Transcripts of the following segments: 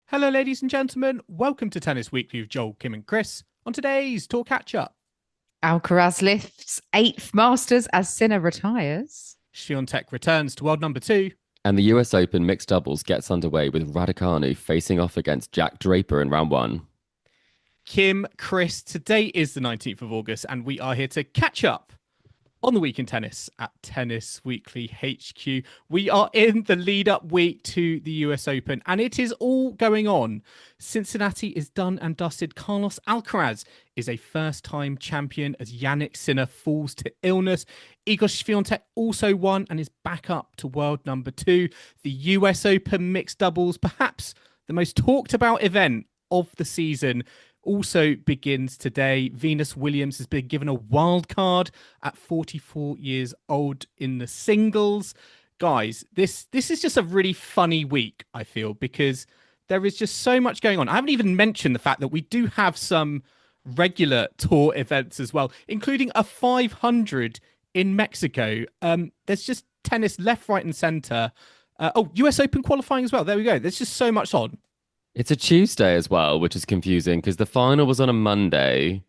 Hello, ladies and gentlemen. Welcome to Tennis Weekly with Joel, Kim, and Chris. On today's Talk Catch Up, Alcaraz lifts eighth Masters as Sinner retires. Swiatek returns to world number two. And the US Open mixed doubles gets underway with Raducanu facing off against Jack Draper in round one. Kim, Chris, today is the 19th of August, and we are here to catch up on the week in tennis at Tennis Weekly HQ. We are in the lead up week to the US Open, and it is all going on. Cincinnati is done and dusted. Carlos Alcaraz is a first time champion as Jannik Sinner falls to illness. Iga Swiatek also won and is back up to world number two. The US Open mixed doubles, perhaps the most talked about event of the season, also begins today. Venus Williams has been given a wild card at 44 years old in the singles. Guys, this is just a really funny week, I feel, because there is just so much going on. I haven't even mentioned the fact that we do have some regular tour events as well, including a 500 in Mexico. There's just tennis left, right, and center. US Open qualifying as well. There we go. There's just so much on. It's a Tuesday as well, which is confusing because the final was on a Monday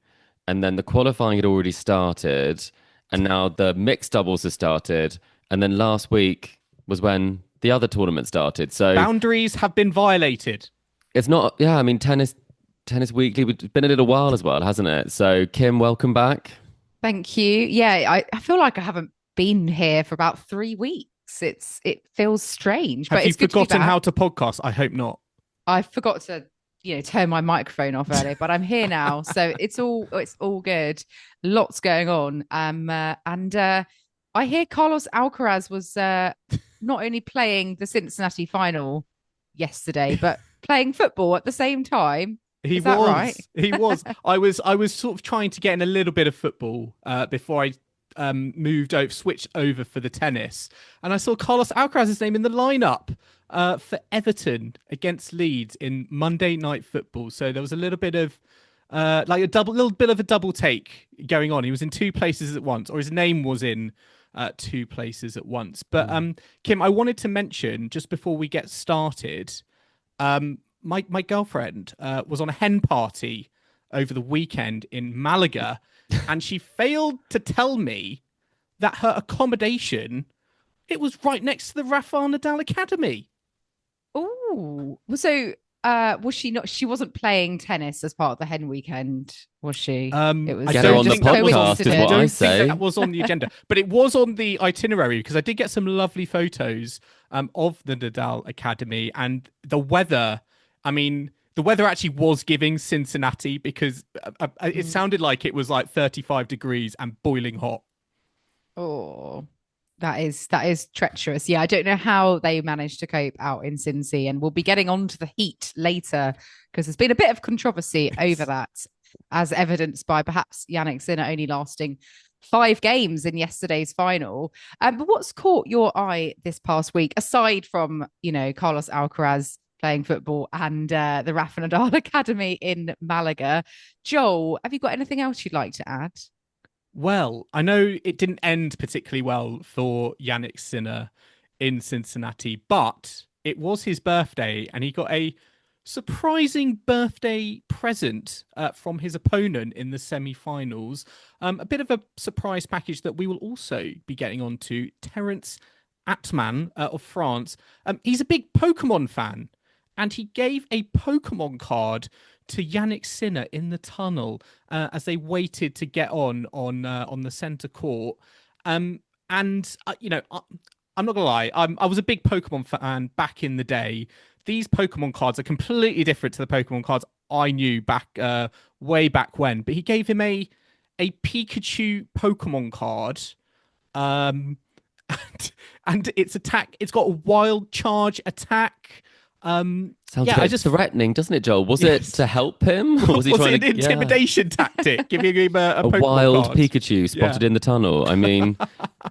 and then the qualifying had already started and now the mixed doubles has started. And then last week was when the other tournament started. So boundaries have been violated. It's not, yeah, I mean, Tennis Weekly, it's been a little while as well, hasn't it? So Kim, welcome back. Thank you. Yeah, I feel like I haven't been here for about 3 weeks. It feels strange, Have but you it's good to be forgotten back. how to podcast? I hope not. I forgot to, turn my microphone off earlier, but I'm here now, so it's all good. Lots going on. And I hear Carlos Alcaraz was not only playing the Cincinnati final yesterday, but playing football at the same time. He Is that was. right? He was. I was sort of trying to get in a little bit of football before I switched over for the tennis, and I saw Carlos Alcaraz's name in the lineup for Everton against Leeds in Monday Night Football. So there was a little bit of little bit of a double take going on. He was in two places at once, or his name was in two places at once. But Kim, I wanted to mention just before we get started, my girlfriend was on a hen party over the weekend in Malaga, and she failed to tell me that her accommodation, it was right next to the Rafael Nadal Academy. Oh, so was she not? She wasn't playing tennis as part of the hen weekend, was she? It was I Get her don't on the think that was podcast is I what don't I think say. that was on the agenda, but it was on the itinerary because I did get some lovely photos of the Nadal Academy and the weather. I mean, the weather actually was giving Cincinnati because it sounded like it was like 35 degrees and boiling hot. Oh, that is treacherous. Yeah, I don't know how they managed to cope out in Cincy, and we'll be getting on to the heat later because there's been a bit of controversy over that, as evidenced by perhaps Jannik Sinner only lasting 5 games in yesterday's final. But what's caught your eye this past week, aside from Carlos Alcaraz playing football and the Rafa Nadal Academy in Malaga? Joel, have you got anything else you'd like to add? Well, I know it didn't end particularly well for Jannik Sinner in Cincinnati, but it was his birthday and he got a surprising birthday present from his opponent in the semi-finals. A bit of a surprise package that we will also be getting on to. Terence Atmane of France. He's a big Pokémon fan, and he gave a Pokémon card to Jannik Sinner in the tunnel as they waited to get on the centre court. And I'm not gonna lie, I was a big Pokemon fan back in the day. These Pokemon cards are completely different to the Pokemon cards I knew back way back when. But he gave him a Pikachu Pokemon card, and its attack. It's got a wild charge attack. Sounds yeah, a bit threatening, doesn't it, Joel? Was it to help him? Or was he was trying it an intimidation tactic? Giving him a Pokemon wild card? Pikachu spotted in the tunnel? I mean,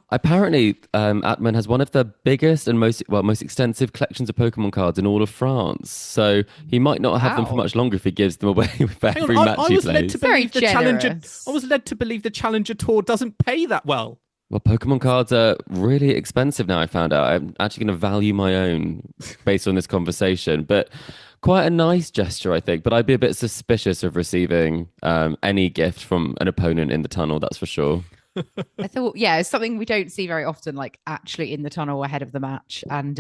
apparently, Atman has one of the biggest and most extensive collections of Pokemon cards in all of France. So he might not have them for Wow. much longer if he gives them away for Hang every on, match I he was led plays. to Very believe the Challenger. generous. I was led to believe the Challenger Tour doesn't pay that well. Well, Pokemon cards are really expensive now, I found out. I'm actually going to value my own based on this conversation. But quite a nice gesture, I think. But I'd be a bit suspicious of receiving any gift from an opponent in the tunnel. That's for sure. I thought, yeah, it's something we don't see very often, like actually in the tunnel ahead of the match. And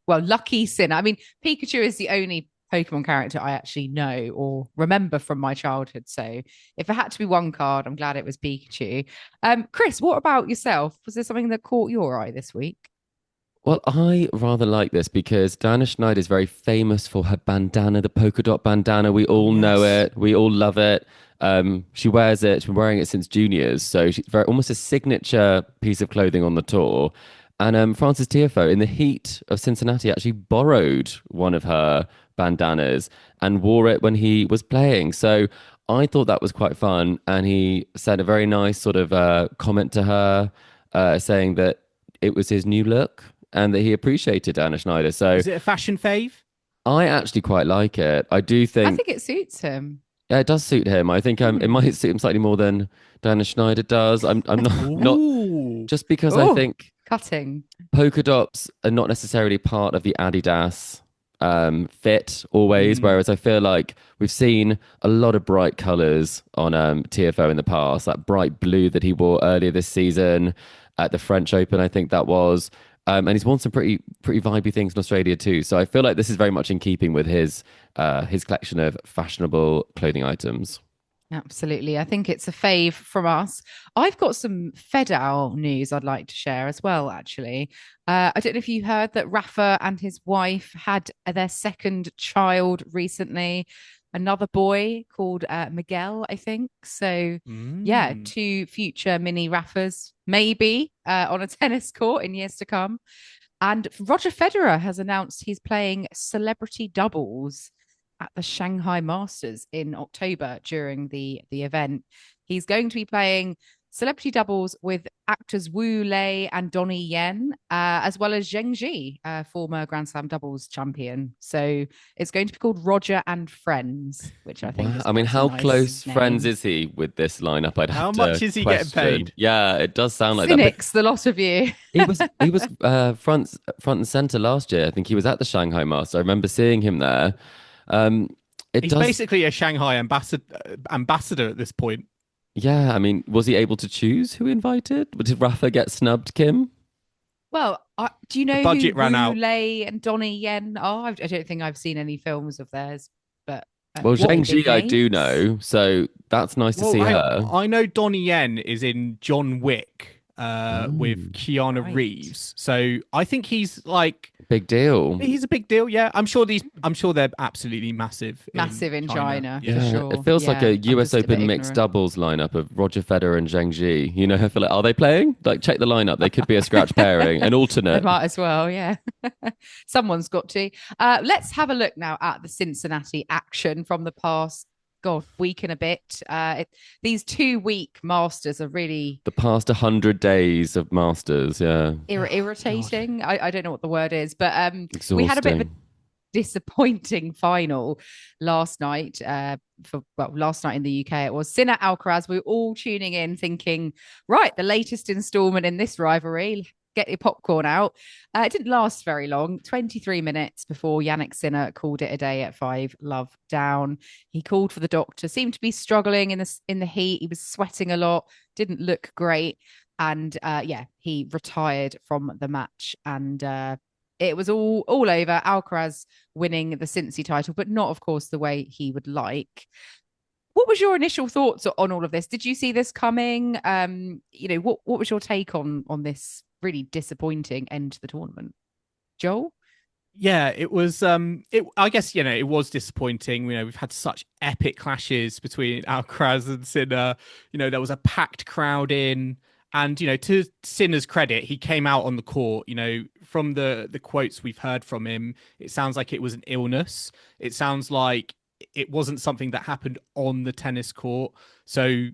well, lucky Sinner. I mean, Pikachu is the only Pokemon character I actually know or remember from my childhood. So if it had to be one card, I'm glad it was Pikachu. Chris, what about yourself? Was there something that caught your eye this week? Well, I rather like this because Diana Schneider is very famous for her bandana, the polka dot bandana. We all know Yes. it. We all love it. She wears it. She's been wearing it since juniors. So she's very almost a signature piece of clothing on the tour. And Frances Tiafoe, in the heat of Cincinnati, actually borrowed one of her bandanas and wore it when he was playing. So I thought that was quite fun. And he said a very nice sort of comment to her, saying that it was his new look and that he appreciated Anna Schneider. So Is it a fashion fave? I actually quite like it. I do I think, think it suits him. yeah, it does suit him. I think it might suit him slightly more than Diana Schneider does. I'm not Ooh. just because I Oh, think cutting. polka dots are not necessarily part of the Adidas fit always, whereas I feel like we've seen a lot of bright colors on TFO in the past, that bright blue that he wore earlier this season at the French Open, I think that was. And he's worn some pretty vibey things in Australia too. So I feel like this is very much in keeping with his collection of fashionable clothing items. Absolutely. I think it's a fave from us. I've got some Fedal news I'd like to share as well, actually. I don't know if you heard that Rafa and his wife had their second child recently, another boy called Miguel, I think. So, yeah, two future mini Rafas, maybe on a tennis court in years to come. And Roger Federer has announced he's playing celebrity doubles at the Shanghai Masters in October during the event. He's going to be playing celebrity doubles with actors Wu Lei and Donnie Yen, as well as Zheng Ji, former Grand Slam doubles champion. So it's going to be called Roger and Friends, which I think is I mean, quite a how nice close name. friends is he with this lineup? I'd How have much to is he getting question. paid? Yeah, it does sound like that. Cynics, the lot of you. He was front and center last year. I think he was at the Shanghai Master. I remember seeing him there. He's basically a Shanghai ambassador at this point. Yeah, I mean, was he able to choose who invited? Did Rafa get snubbed, Kim? Well, do you know budget who ran Wu out. Lei and Donnie Yen are? I don't think I've seen any films of theirs, but Well, what Zheng Ji, big I do names? know, so that's nice to see her. I know Donnie Yen is in John Wick with Oh, Keanu right. Reeves. So I think he's like big deal. he's a big deal. Yeah, I'm sure they're absolutely massive. Massive in China, Yeah. for Yeah, sure. it feels like Yeah, a I'm US just a bit Open mixed ignorant. doubles lineup of Roger Federer and Zheng Ji. You know, I feel like, are they playing? Like, check the lineup. They could be a scratch pairing, an They alternate. might as well, yeah. Someone's got to. Let's have a look now at the Cincinnati action from the past, week and a bit. These 2 week Masters are really The past 100 days of Masters, yeah. irritating. I don't know what the word is, but we had a bit of a Exhausting. disappointing final last night. Last night in the UK, it was Sinner Alcaraz. We were all tuning in, thinking, right, the latest installment in this rivalry. Get your popcorn out. It didn't last very long, 23 minutes before Jannik Sinner called it a day at 5-love down. He called for the doctor, seemed to be struggling in the heat. He was sweating a lot, didn't look great. And he retired from the match. And it was all over. Alcaraz winning the Cincy title, but not, of course, the way he would like. What was your initial thoughts on all of this? Did you see this coming? What was your take on this really disappointing end to the tournament? Joel? Yeah, it was. I guess it was disappointing. We've had such epic clashes between Alcaraz and Sinner. There was a packed crowd in, and to Sinner's credit, he came out on the court. From the quotes we've heard from him, it sounds like it was an illness. It sounds like it wasn't something that happened on the tennis court. So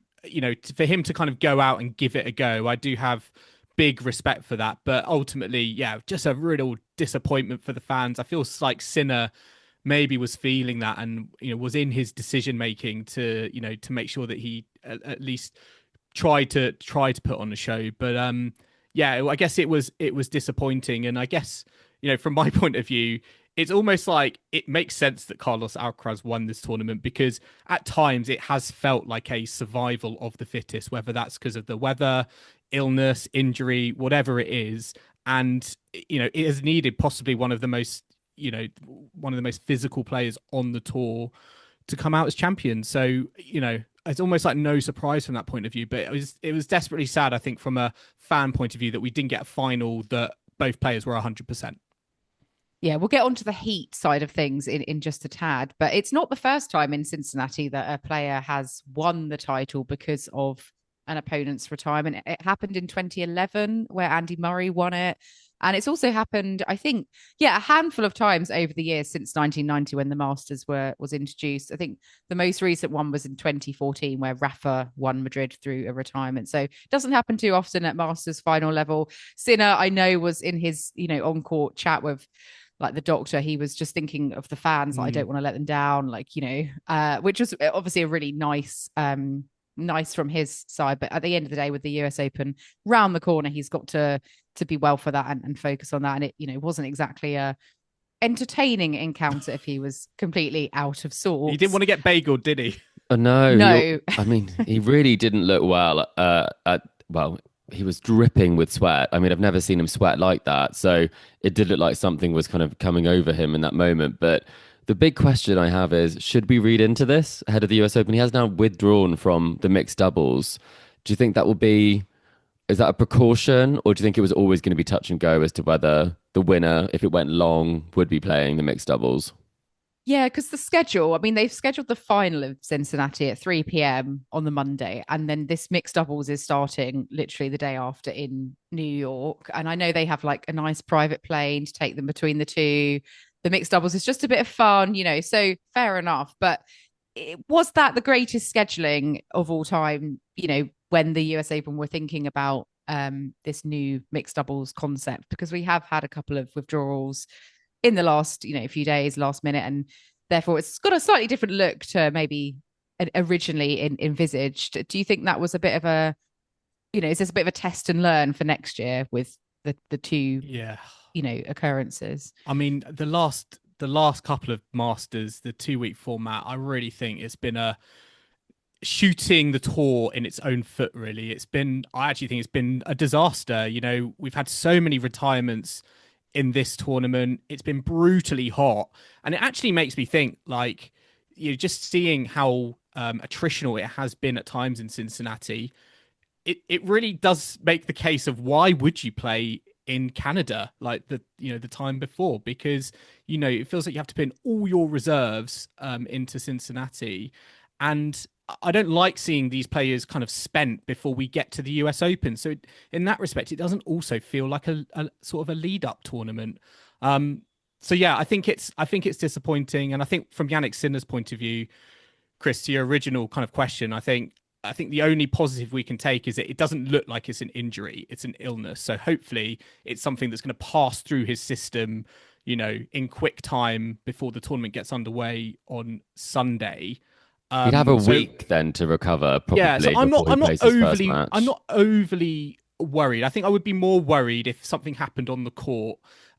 for him to kind of go out and give it a go, I do have big respect for that. But ultimately, yeah, just a real disappointment for the fans. I feel like Sinner maybe was feeling that and was in his decision making to make sure that he at least tried to put on a show. But I guess it was disappointing. And I guess from my point of view, it's almost like it makes sense that Carlos Alcaraz won this tournament, because at times it has felt like a survival of the fittest, whether that's because of the weather, illness, injury, whatever it is. And, it has needed possibly one of the most physical players on the tour to come out as champion. So, it's almost like no surprise from that point of view. But it was desperately sad, I think, from a fan point of view, that we didn't get a final that both players were 100%. Yeah, we'll get onto the heat side of things in just a tad, but it's not the first time in Cincinnati that a player has won the title because of an opponent's retirement. It happened in 2011 where Andy Murray won it. And it's also happened, I think, a handful of times over the years since 1990 when the Masters was introduced. I think the most recent one was in 2014 where Rafa won Madrid through a retirement. So it doesn't happen too often at Masters final level. Sinner, I know, was in his, on-court chat with like the doctor. He was just thinking of the fans. Like, I don't want to let them down, which was obviously a really nice from his side. But at the end of the day, with the US Open round the corner, he's got to be well for that and focus on that. And it wasn't exactly a entertaining encounter if he was completely out of sorts. He didn't want to get bageled, did he? Oh, no. No. I mean, he really didn't look well. He was dripping with sweat. I mean, I've never seen him sweat like that. So it did look like something was kind of coming over him in that moment. But the big question I have is, should we read into this ahead of the US Open? He has now withdrawn from the mixed doubles. Do you think that will be, is that a precaution, or do you think it was always going to be touch and go as to whether the winner, if it went long, would be playing the mixed doubles? Yeah, because the schedule, I mean, they've scheduled the final of Cincinnati at 3 p.m. on the Monday. And then this mixed doubles is starting literally the day after in New York. And I know they have like a nice private plane to take them between the two. The mixed doubles is just a bit of fun, so fair enough. But was that the greatest scheduling of all time, when the US Open were thinking about this new mixed doubles concept? Because we have had a couple of withdrawals in the last, few days, last minute, and therefore it's got a slightly different look to maybe originally envisaged. Do you think that was a bit of a, is this a bit of a test and learn for next year with the two, occurrences? I mean, the last couple of Masters, the 2-week format, I really think it's been a shooting the tour in its own foot, really. I actually think it's been a disaster. We've had so many retirements in this tournament. It's been brutally hot, and it actually makes me think, like, just seeing how attritional it has been at times in Cincinnati, it really does make the case of why would you play in Canada like the time before, because it feels like you have to put in all your reserves into Cincinnati. And I don't like seeing these players kind of spent before we get to the US Open. So in that respect, it doesn't also feel like a sort of a lead up tournament. So yeah, I think it's disappointing. And I think from Jannik Sinner's point of view, Chris, to your original kind of question, I think the only positive we can take is that it doesn't look like it's an injury, it's an illness. So hopefully it's something that's going to pass through his system, in quick time before the tournament gets underway on Sunday. He'd have a week then to recover. Probably, yeah, so I'm not overly worried. I think I would be more worried if something happened on the court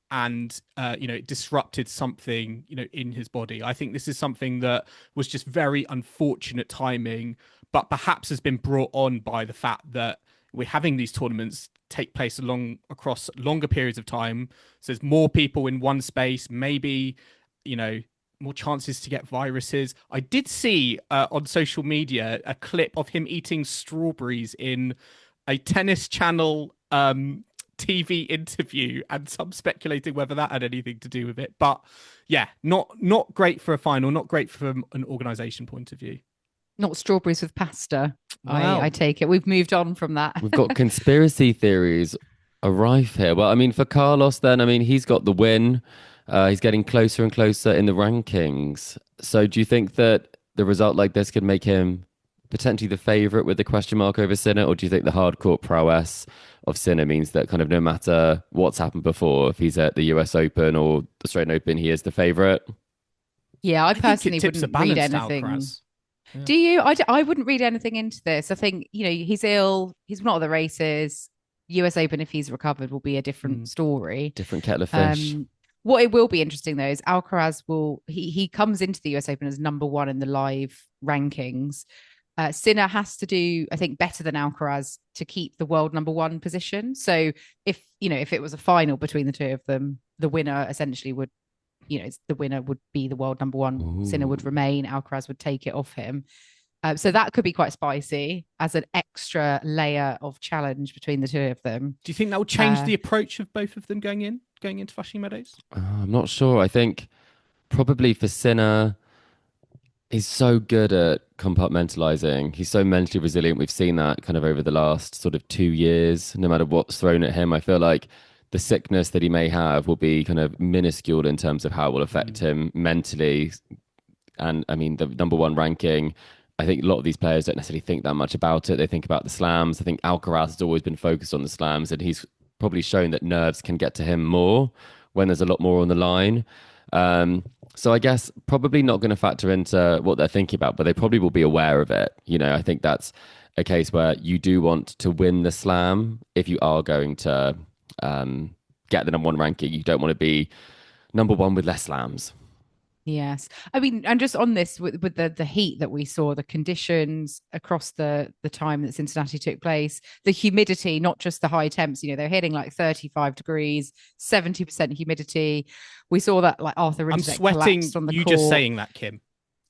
and it disrupted something in his body. I think this is something that was just very unfortunate timing, but perhaps has been brought on by the fact that we're having these tournaments take place across longer periods of time. So there's more people in one space, maybe more chances to get viruses. I did see on social media a clip of him eating strawberries in a Tennis Channel TV interview, and some speculating whether that had anything to do with it. But yeah, not great for a final, not great from an organisation point of view. Not strawberries with pasta. Wow. I take it. We've moved on from that. We've got conspiracy theories rife here. Well, I mean, for Carlos then, I mean, he's got the win. He's getting closer and closer in the rankings. So do you think that the result like this could make him potentially the favourite with the question mark over Sinner, or do you think the hardcore prowess of Sinner means that kind of no matter what's happened before, if he's at the US Open or the Australian Open, he is the favourite? Yeah, I personally wouldn't read anything. Yeah. Do you? I wouldn't read anything into this. I think, he's ill. He's not at the races. US Open, if he's recovered, will be a different story. Different kettle of fish. What it will be interesting though is Alcaraz he comes into the US Open as number one in the live rankings. Sinner has to do, I think, better than Alcaraz to keep the world number one position. So if it was a final between the two of them, the winner essentially would, the winner would be the world number one. Ooh. Sinner would remain. Alcaraz would take it off him. So that could be quite spicy as an extra layer of challenge between the two of them. Do you think that will change the approach of both of them going into Flushing Meadows? I'm not sure. I think probably for Sinner, he's so good at compartmentalizing. He's so mentally resilient. We've seen that kind of over the last sort of 2 years. No matter what's thrown at him, I feel like the sickness that he may have will be kind of minuscule in terms of how it will affect him mentally. And I mean, the number one ranking, I think a lot of these players don't necessarily think that much about it. They think about the slams. I think Alcaraz has always been focused on the slams, and he's probably shown that nerves can get to him more when there's a lot more on the line. So I guess probably not going to factor into what they're thinking about, but they probably will be aware of it. I think that's a case where you do want to win the slam if you are going to get the number one ranking. You don't want to be number one with less slams. Yes. I mean, and just on this with the heat that we saw, the conditions across the time that Cincinnati took place, the humidity, not just the high temps, they're hitting like 35 degrees, 70% humidity. We saw that like Arthur I'm Rinzek sweating collapsed on the you court. just saying that, Kim.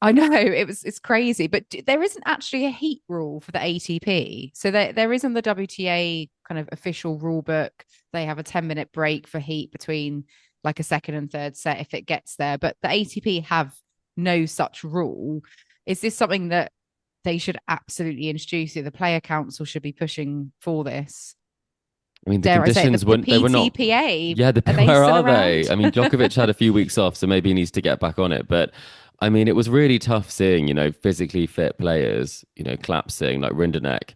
I know it's crazy, but there isn't actually a heat rule for the ATP. So there is on the WTA kind of official rule book. They have a 10-minute break for heat between like a second and third set if it gets there. But the ATP have no such rule. Is this something that they should absolutely introduce? The player council should be pushing for this. I mean, the conditions weren't. They were not. PTPA. Yeah, where are they? I mean, Djokovic had a few weeks off, so maybe he needs to get back on it. But I mean, it was really tough seeing, physically fit players, collapsing like Rinderknech.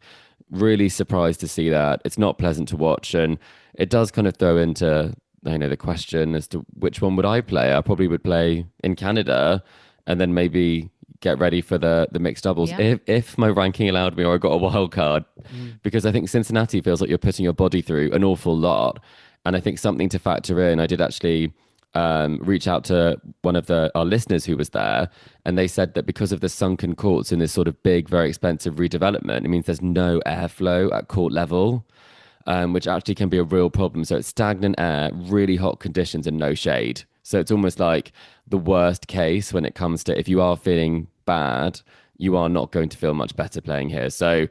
Really surprised to see that. It's not pleasant to watch, and it does kind of throw into the question as to which one would I play. I probably would play in Canada, and then maybe get ready for the mixed doubles if my ranking allowed me, or I got a wild card, because I think Cincinnati feels like you're putting your body through an awful lot. And I think something to factor in, I did actually reach out to one of our listeners who was there, and they said that because of the sunken courts in this sort of big, very expensive redevelopment, it means there's no airflow at court level, which actually can be a real problem. So it's stagnant air, really hot conditions, and no shade. So it's almost like the worst case when it comes to if you are feeling bad, you are not going to feel much better playing here. So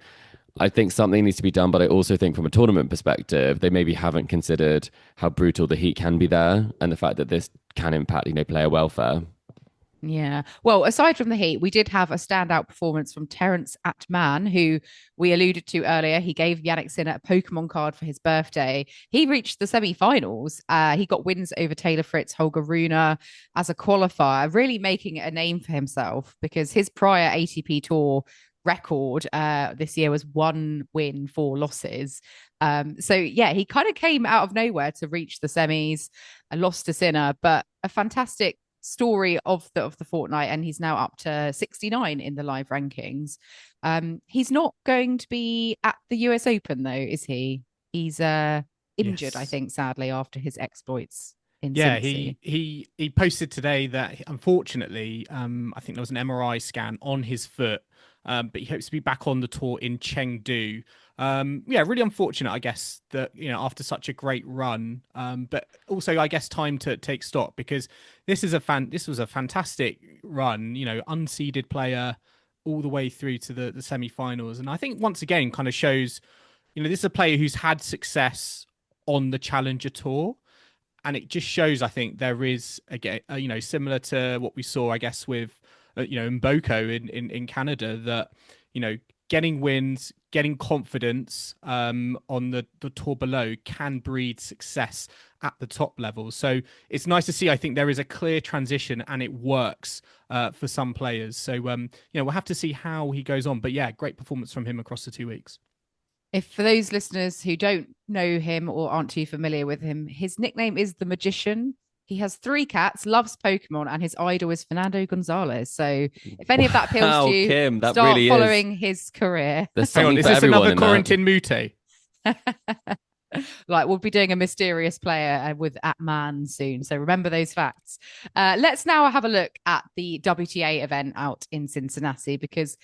I think something needs to be done, but I also think from a tournament perspective, they maybe haven't considered how brutal the heat can be there and the fact that this can impact, player welfare. Yeah. Well, aside from the heat, we did have a standout performance from Terence Atmane, who we alluded to earlier. He gave Jannik Sinner a Pokémon card for his birthday. He reached the semi-finals. He got wins over Taylor Fritz, Holger Rune as a qualifier, really making a name for himself because his prior ATP Tour record this year was 1 win, 4 losses. So yeah, he kind of came out of nowhere to reach the semis and lost to Sinner, but a fantastic story of the fortnight, and he's now up to 69 in the live rankings. He's not going to be at the US Open though, is he? He's injured, yes. I think, sadly, after his exploits in Cincy. He posted today that unfortunately, I think there was an MRI scan on his foot, but he hopes to be back on the tour in Chengdu. Really unfortunate, I guess, that after such a great run, but also I guess time to take stock, because this was a fantastic run, unseeded player all the way through to the semi-finals, and I think once again kind of shows, this is a player who's had success on the Challenger Tour, and it just shows, I think, there is again, similar to what we saw, I guess, with Mboko in Canada, that getting wins, getting confidence on the tour below can breed success at the top level. So it's nice to see. I think there is a clear transition and it works for some players. So, we'll have to see how he goes on. But yeah, great performance from him across the 2 weeks. If for those listeners who don't know him or aren't too familiar with him, his nickname is the Magician. He has 3 cats, loves Pokemon, and his idol is Fernando Gonzalez. So if any of that appeals to you, Kim, that start really following his career. There's Hang on, is this another Corentin Mute? Like we'll be doing a mysterious player with Atman soon. So remember those facts. Let's now have a look at the WTA event out in Cincinnati because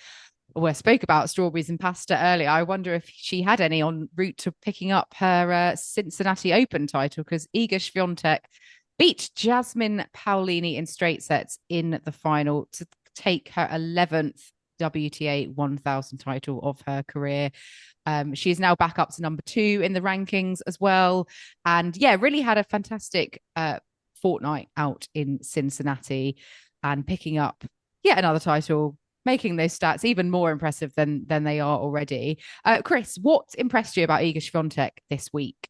we spoke about strawberries and pasta earlier. I wonder if she had any en route to picking up her Cincinnati Open title because Iga Swiatek beat Jasmine Paolini in straight sets in the final to take her 11th WTA 1000 title of her career. She is now back up to number 2 in the rankings as well. And yeah, really had a fantastic fortnight out in Cincinnati and picking up yet another title, making those stats even more impressive than they are already. Chris, what impressed you about Iga Swiatek this week?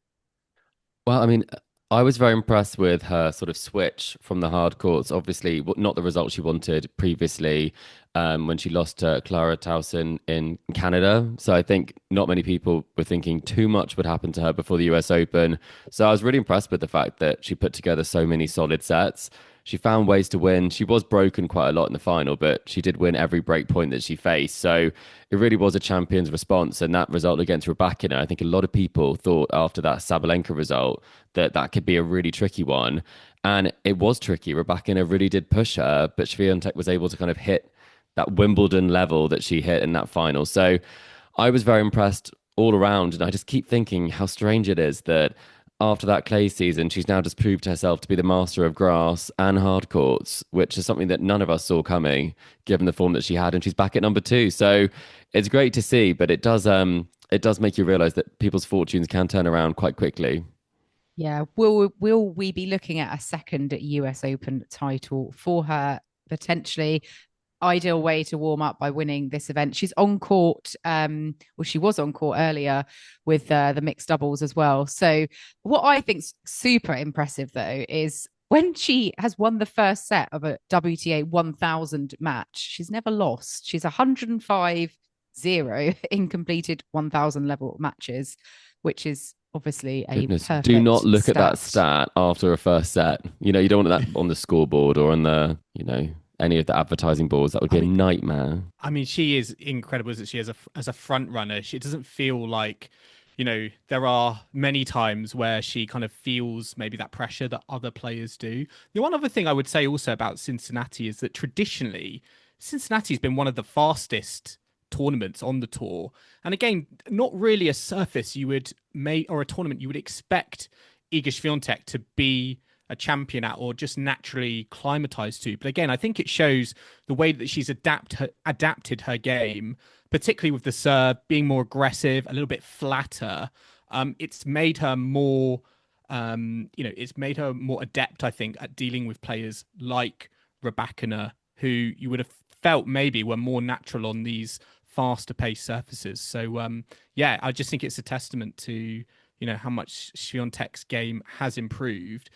Well, I mean, I was very impressed with her sort of switch from the hard courts. Obviously, not the result she wanted previously when she lost to Clara Towson in Canada. So I think not many people were thinking too much would happen to her before the US Open. So I was really impressed with the fact that she put together so many solid sets. She found ways to win. She was broken quite a lot in the final, but she did win every break point that she faced. So it really was a champion's response. And that result against Rybakina, I think a lot of people thought after that Sabalenka result that that could be a really tricky one. And it was tricky. Rybakina really did push her, but Swiatek was able to kind of hit that Wimbledon level that she hit in that final. So I was very impressed all around. And I just keep thinking how strange it is that after that clay season, she's now just proved herself to be the master of grass and hard courts, which is something that none of us saw coming, given the form that she had. And she's back at number 2. So it's great to see, but it does make you realize that people's fortunes can turn around quite quickly. Yeah. Will we be looking at a second US Open title for her potentially? Ideal way to warm up by winning this event. She's on court. She was on court earlier with the mixed doubles as well. So what I think's super impressive though is when she has won the first set of a WTA 1000 match, she's never lost. She's 105-0 in completed 1000 level matches, which is obviously a perfect do not look stat. at that stat after a first set. You don't want that on the scoreboard or on the, any of the advertising boards. That would be a nightmare. I mean, she is incredible, isn't she? As a front runner, it doesn't feel like, there are many times where she kind of feels maybe that pressure that other players do. The one other thing I would say also about Cincinnati is that traditionally, Cincinnati's been one of the fastest tournaments on the tour. And again, not really a surface you would make or a tournament you would expect Iga Swiatek to be a champion at or just naturally climatized to. But again, I think it shows the way that she's adapted her game, particularly with the serve being more aggressive, a little bit flatter. It's made her more, it's made her more adept, I think, at dealing with players like Rybakina, who you would have felt maybe were more natural on these faster paced surfaces. So, yeah, I just think it's a testament to, how much Swiatek's game has improved.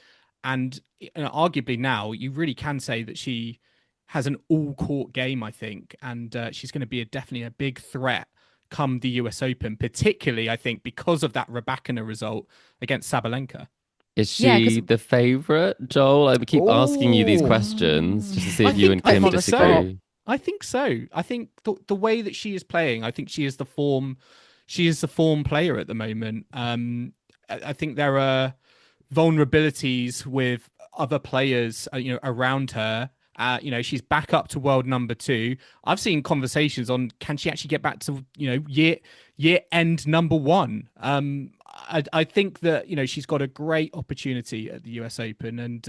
And arguably now, you really can say that she has an all-court game, I think, and she's going to be definitely a big threat come the US Open, particularly, I think, because of that Rybakina result against Sabalenka. Is she the favourite, Joel? I keep asking you these questions just to see if you and Kim disagree. I think so. I think the way that she is playing, I think she is the form player at the moment. I think there are vulnerabilities with other players, around her. She's back up to world number 2. I've seen conversations on can she actually get back to year end number 1. I think that she's got a great opportunity at the US Open, and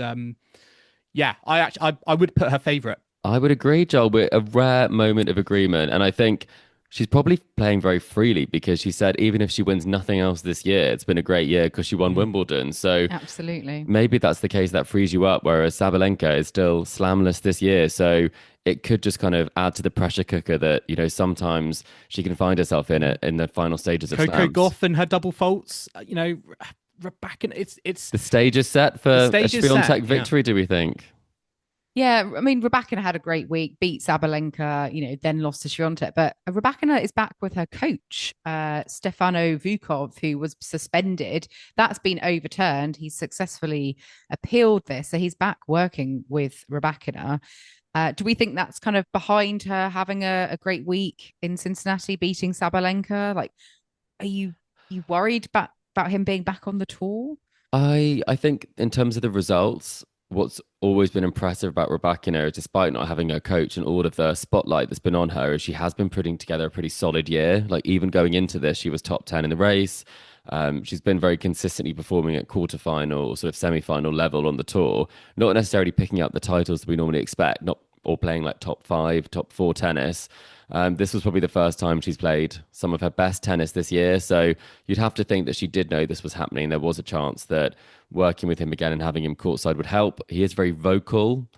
I would put her favourite. I would agree, Joel. We're a rare moment of agreement, and I think she's probably playing very freely because she said even if she wins nothing else this year, it's been a great year because she won Wimbledon. So absolutely, maybe that's the case that frees you up, whereas Sabalenka is still slamless this year. So it could just kind of add to the pressure cooker that, sometimes she can find herself in it in the final stages of Coco slams. Gauff and her double faults, Rybakina, it's the stage is set for a Swiatek victory, do we think? Yeah, I mean, Rybakina had a great week, beat Sabalenka, then lost to Swiatek. But Rybakina is back with her coach, Stefano Vukov, who was suspended. That's been overturned. He's successfully appealed this. So he's back working with Rybakina. Do we think that's kind of behind her having a great week in Cincinnati, beating Sabalenka? Like, are you worried about him being back on the tour? I think in terms of the results, what's always been impressive about Rybakina, despite not having a coach and all of the spotlight that's been on her, is she has been putting together a pretty solid year. Like even going into this, she was top 10 in the race. She's been very consistently performing at quarterfinal, sort of semi-final level on the tour, not necessarily picking up the titles that we normally expect, not or playing like top 5, top 4 tennis. This was probably the first time she's played some of her best tennis this year. So you'd have to think that she did know this was happening. There was a chance that working with him again and having him courtside would help. He is very vocal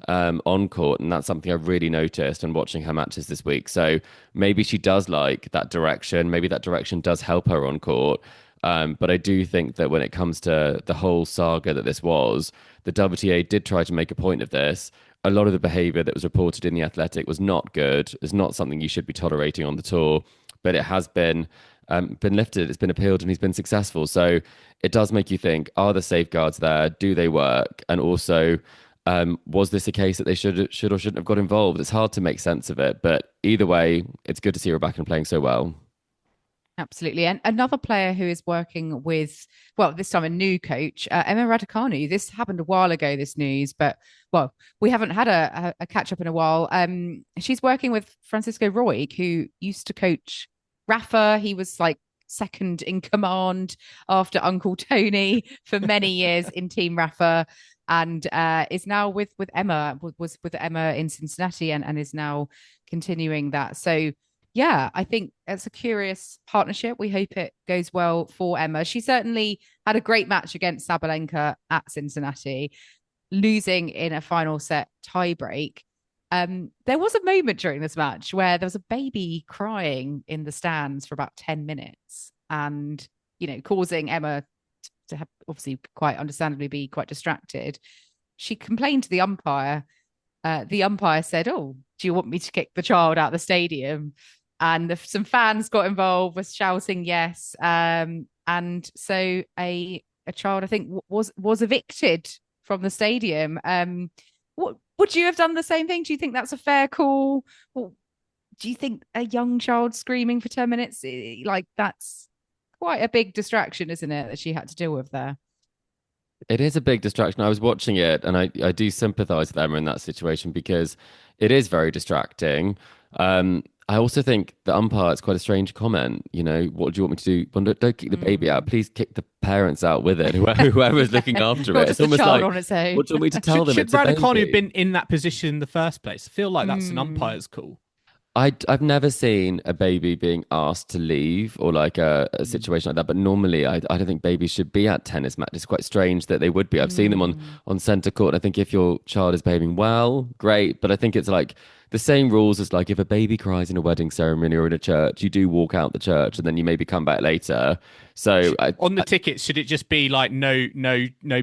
on court, and that's something I've really noticed and watching her matches this week. So maybe she does like that direction. Maybe that direction does help her on court. But I do think that when it comes to the whole saga that this was, the WTA did try to make a point of this. A lot of the behavior that was reported in The Athletic was not good. It's not something you should be tolerating on the tour, but it has been lifted. It's been appealed and he's been successful. So it does make you think, are the safeguards there? Do they work? And also, was this a case that they should or shouldn't have got involved? It's hard to make sense of it, but either way, it's good to see Rybakina playing so well. Absolutely. And another player who is working with, well, this time a new coach, Emma Raducanu. This happened a while ago, this news, but well, we haven't had a catch up in a while. She's working with Francisco Roig, who used to coach Rafa. He was like second in command after Uncle Tony for many years in Team Rafa, and is now with Emma, was with Emma in Cincinnati and is now continuing that. So yeah, I think it's a curious partnership. We hope it goes well for Emma. She certainly had a great match against Sabalenka at Cincinnati, losing in a final set tiebreak. There was a moment during this match where there was a baby crying in the stands for about 10 minutes and, you know, causing Emma to have obviously quite understandably be quite distracted. She complained to the umpire. The umpire said, "Oh, do you want me to kick the child out of the stadium?" And some fans got involved, was shouting yes. And so a child, I think, was evicted from the stadium. What would you have done the same thing? Do you think that's a fair call? Or do you think a young child screaming for 10 minutes, like that's quite a big distraction, isn't it, that she had to deal with there? It is a big distraction. I was watching it and I do sympathize with Emma in that situation because it is very distracting. I also think the umpire, it's quite a strange comment. You know, what do you want me to do? Well, don't kick the baby out. Please kick the parents out with it. Whoever's looking after it. It's almost like, on its own. what do you want me to tell them? Should Raducanu have been in that position in the first place? I feel like that's an umpire's call. I've never seen a baby being asked to leave or like a situation like that. But normally, I don't think babies should be at tennis matches. It's quite strange that they would be. I've seen them on centre court. I think if your child is behaving well, great. But I think it's like the same rules as like if a baby cries in a wedding ceremony or in a church, you do walk out the church and then you maybe come back later. So on the tickets, should it just be like no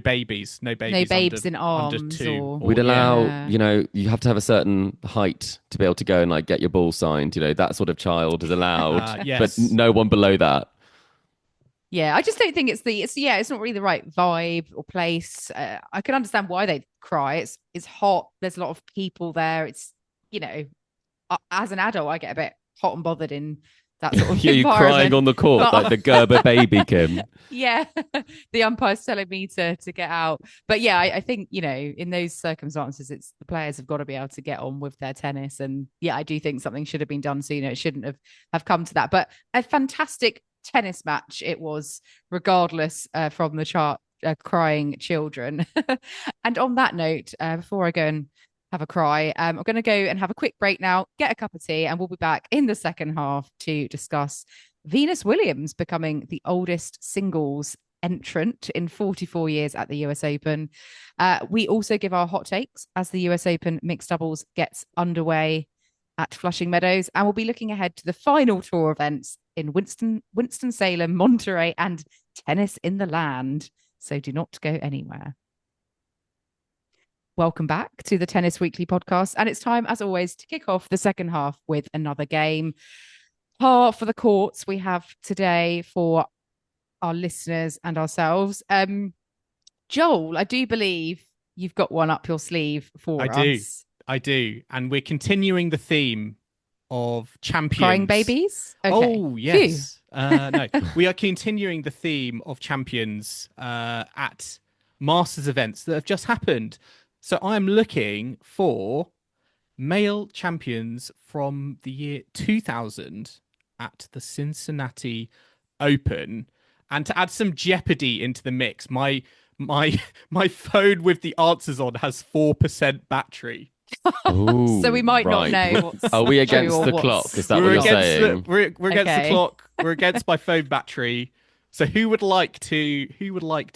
babies, no babes in arms, under 2? We'd allow, you know, you have to have a certain height to be able to go and like get your ball signed. You know, that sort of child is allowed, yes. but no one below that. Yeah, I just don't think it's not really the right vibe or place. I can understand why they cry. It's hot. There's a lot of people there. It's, you know, as an adult, I get a bit hot and bothered in that sort of Yeah, you crying on the court like the Gerber baby, Kim. Yeah, the umpire's telling me to get out. But yeah, I think, you know, in those circumstances, it's the players have got to be able to get on with their tennis. And yeah, I do think something should have been done sooner. It shouldn't have come to that. But a fantastic tennis match it was, regardless from the chart crying children. And on that note, before I go and have a cry, I'm going to go and have a quick break now, get a cup of tea, and we'll be back in the second half to discuss Venus Williams becoming the oldest singles entrant in 44 years at the US Open. We also give our hot takes as the US Open mixed doubles gets underway at Flushing Meadows, and we'll be looking ahead to the final tour events in Winston-Salem, Monterrey, and Tennis in the Land. So do not go anywhere. Welcome back to the Tennis Weekly podcast. And it's time, as always, to kick off the second half with another game. Par for the courts we have today for our listeners and ourselves. Joel, I do believe you've got one up your sleeve for us. I do. And we're continuing the theme of champions. Crying babies? Okay. Oh, yes. No, we are continuing the theme of champions at Masters events that have just happened. So I'm looking for male champions from the year 2000 at the Cincinnati Open. And to add some jeopardy into the mix, my phone with the answers on has 4% battery. Ooh, So we might not right. know what's Are we against true or the what's- clock? Is that what you're saying? We're against the Okay. clock. We're against my phone battery. So who would like to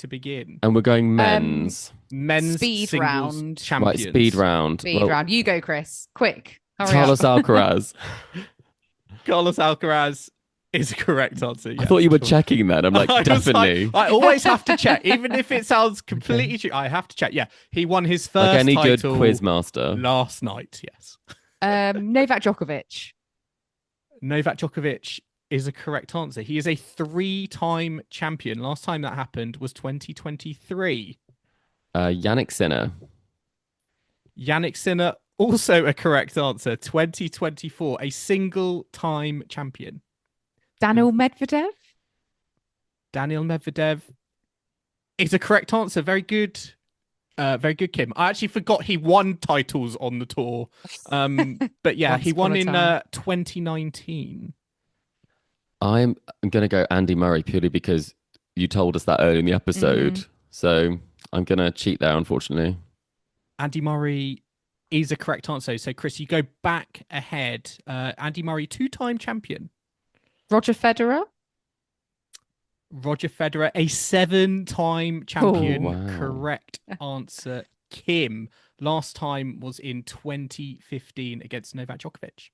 begin? And we're going men's. Men's Speed singles round. Right, champions. speed round. Speed Well, round. You go, Chris. Quick. Hurry Carlos up. Alcaraz. Carlos Alcaraz is a correct answer. I yes, thought you were of course. checking then. I'm like, I was definitely. I always have to check, even if it sounds completely true. I have to check. Yeah, he won his first Like any good title quiz master. last night. Yes, Novak Djokovic. Novak Djokovic is a correct answer. He is a 3-time champion. Last time that happened was 2023. Jannik Sinner. Jannik Sinner, also a correct answer. 2024, a single-time champion. Daniil Medvedev. Daniil Medvedev is a correct answer. Very good. Very good, Kim. I actually forgot he won titles on the tour. But yeah, Once he won upon a in time. 2019. I'm going to go Andy Murray purely because you told us that early in the episode. So I'm going to cheat there, unfortunately. Andy Murray is a correct answer. So, Chris, you go back ahead. Andy Murray, 2-time champion. Roger Federer. Roger Federer, a 7-time champion. Oh, wow. Correct answer, Kim. Last time was in 2015 against Novak Djokovic.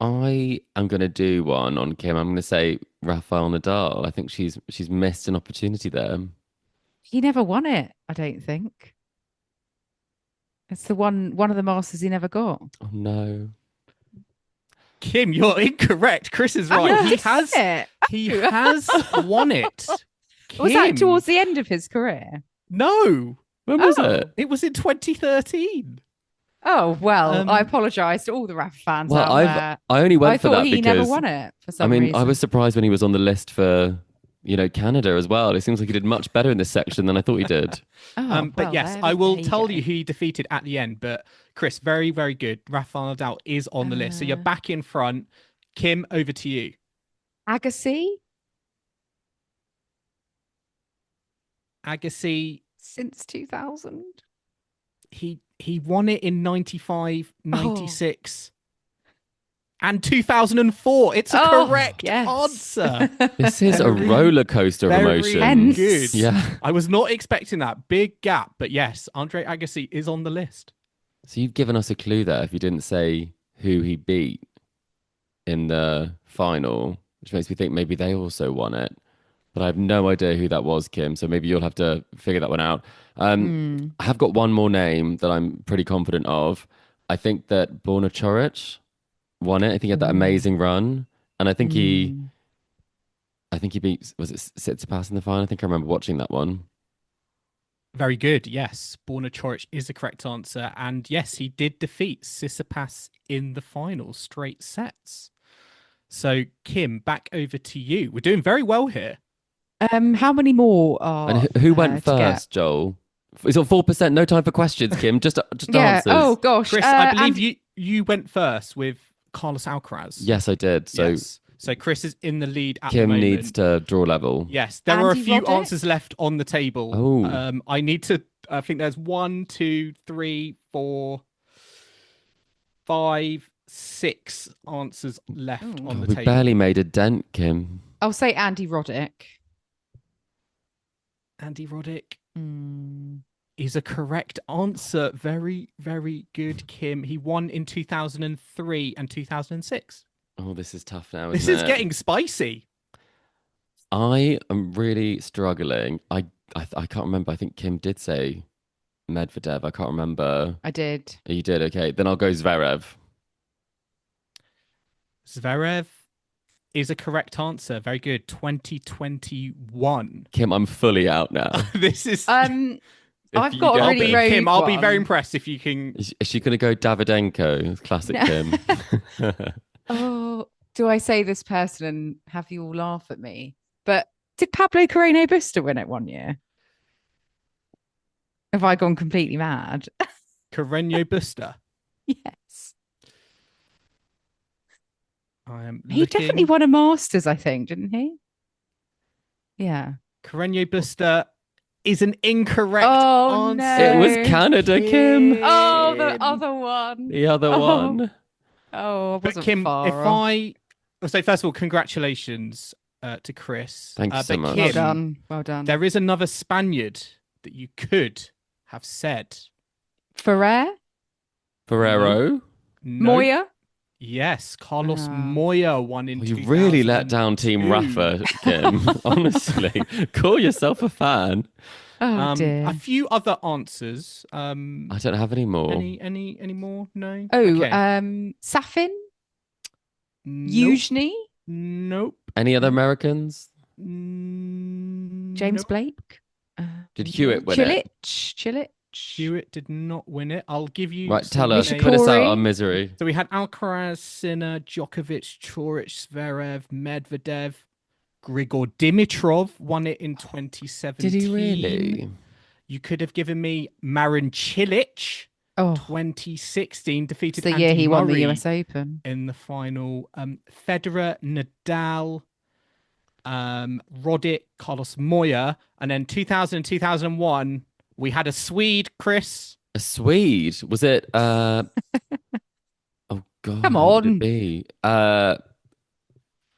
I am going to do one on Kim. I'm going to say Rafael Nadal. I think she's missed an opportunity there. He never won it, I don't think. It's the one of the Masters he never got. Oh, no. Kim, you're incorrect. Chris is right. Oh, He has it? he has won it. Was that Kim. towards the end of his career? No, When was Oh. it? it was in 2013. Oh, well, I Um, apologise to all the Rafa fans Well, out there. I only went I for thought that he because never won it for I some mean, reason. I was surprised when he was on the list for, Canada as well. It seems like he did much better in this section than I thought he did. Oh, But well, yes, there I will you tell go. you who he defeated at the end. But Chris, very, very good. Rafael Nadal is on the list. So you're back in front. Kim, over to you. Agassi Agassi, since 2000. he won it in 95, 96, and 2004. It's a Oh, correct yes. answer. This is a Very, roller coaster of very emotions. good. Yeah. I was not expecting that big gap, but yes, Andre Agassi is on the list. So you've given us a clue there if you didn't say who he beat in the final, which makes me think maybe they also won it. But I have no idea who that was, Kim. So maybe you'll have to figure that one out. I have got one more name that I'm pretty confident of. I think that Borna Coric won it. I think he had that amazing run. And I think he beat, was it Tsitsipas in the final? I think I remember watching that one. Very good. Yes, Borna Coric is the correct answer. And yes, he did defeat Tsitsipas in the final, straight sets. So, Kim, back over to you. We're doing very well here. How many more are And who went to get? first, Joel? It's on 4%. No time for questions, Kim. Just Yeah. answers. Oh gosh. Chris, I and- believe you went first with Carlos Alcaraz. Yes, I did. So Yes. So Chris is in the lead at the Kim moment. needs to draw level. Yes, there are a Andy few Roddick? answers left on the table. Oh. I need to. I think there's 1, 2, 3, 4, 5, 6 answers left on the We table. barely made a dent, Kim. I'll say Andy Roddick. Andy Roddick Mm. is a correct answer. Very, very good, Kim. He won in 2003 and 2006. Oh, this is tough now. This isn't is it? getting spicy. I am really struggling. I can't remember. I think Kim did say Medvedev. I can't remember. I did. You did. Okay, then I'll go Zverev. Zverev is a correct answer. Very good. 2021. Kim, I'm fully out now. This is. If I've you got get a I'll really be rogue Kim. I'll be one. very impressed if you can. Is she going to go Davydenko? Classic No. Kim. Oh, do I say this person and have you all laugh at me? But did Pablo Carreño Busta win it one year? Have I gone completely mad? Carreño Busta. Yes. I am He definitely won a Masters, I think, didn't he? Yeah. Carreño Busta is an incorrect Oh, answer. no. It was Canada, Kim. Oh, the other one. The other one. Oh, I But wasn't Kim, far if off. I'll say first of all, congratulations to Chris. Thank you so but much. Kim, Well done. Well done. there is another Spaniard that you could have said. Ferrer? Ferrero. No. Moya? Yes, Carlos Ah. Moya won in. Oh, you really let down Team 2002. Rafa, Kim. Honestly, call yourself a fan. Oh, dear. A few other answers. I don't have any more. Any more? No. Oh, Okay. Safin? Nope. Yuzhny? Nope. Any other Americans? James Nope. Blake? Did Hewitt win it? Chilich? Hewitt did not win it. I'll give you. Right, some tell us. names. Put us out Nishikori? our misery. So we had Alcaraz, Sinner, Djokovic, Coric, Zverev, Medvedev, Grigor Dimitrov won it in 2017. Did he really? You could have given me Marin Cilic, Oh, 2016, defeated it's the year Andy he won the Murray US Open. in the final. Federer, Nadal, Roddick, Carlos Moya, and then 2000 and 2001, we had a Swede, Chris. A Swede? Was it? Oh God! Come who would it on. be?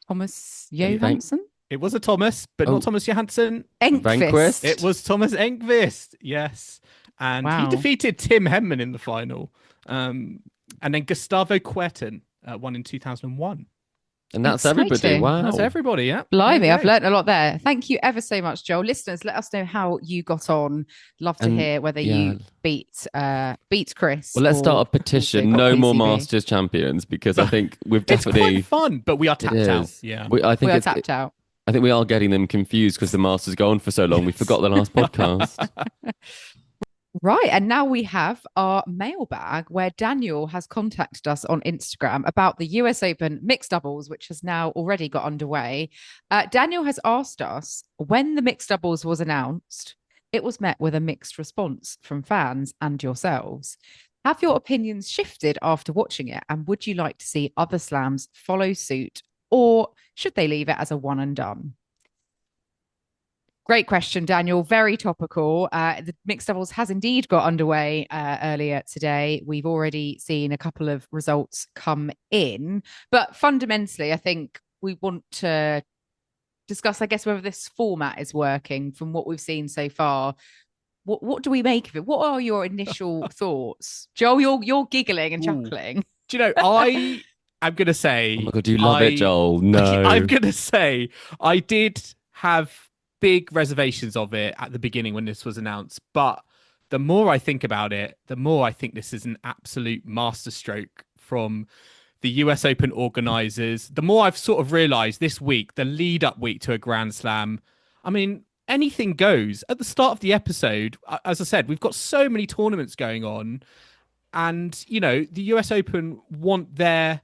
Thomas Johansson? It was a Thomas, but Oh. not Thomas Johansson. Enqvist. It was Thomas Enqvist, yes. And Wow. he defeated Tim Henman in the final. And then Gustavo Kuerten won in 2001. And that's everybody. Exciting. Wow. That's everybody, yeah. Blimey, There you I've go. learned a lot there. Thank you ever so much, Joel. Listeners, let us know how you got on. Love to And, hear whether yeah. you beat Chris. Well, let's or start a petition. also got No more PCB. Masters champions, because I think we've It's definitely. quite fun, but we are It tapped out. is. Yeah. I think We are it's, tapped out. I think we are getting them confused because the Masters go on for so long. We forgot the last podcast. Right. And now we have our mailbag where Daniel has contacted us on Instagram about the US Open mixed doubles, which has now already got underway. Daniel has asked us when the mixed doubles was announced, it was met with a mixed response from fans and yourselves. Have your opinions shifted after watching it? And would you like to see other slams follow suit, or should they leave it as a one and done? Great question, Daniel. Very topical. The mixed doubles has indeed got underway earlier today. We've already seen a couple of results come in. But fundamentally, I think we want to discuss, I guess, whether this format is working from what we've seen so far. What do we make of it? What are your initial thoughts? Joel, you're giggling and Ooh. chuckling. Do you know, I'm going to say. Oh my God, do you love it, Joel? No. I'm going to say I did have big reservations of it at the beginning when this was announced. But the more I think about it, the more I think this is an absolute masterstroke from the US Open organizers. The more I've sort of realized this week, the lead up week to a Grand Slam, I mean, anything goes. At the start of the episode, as I said, we've got so many tournaments going on. And, you know, the US Open want their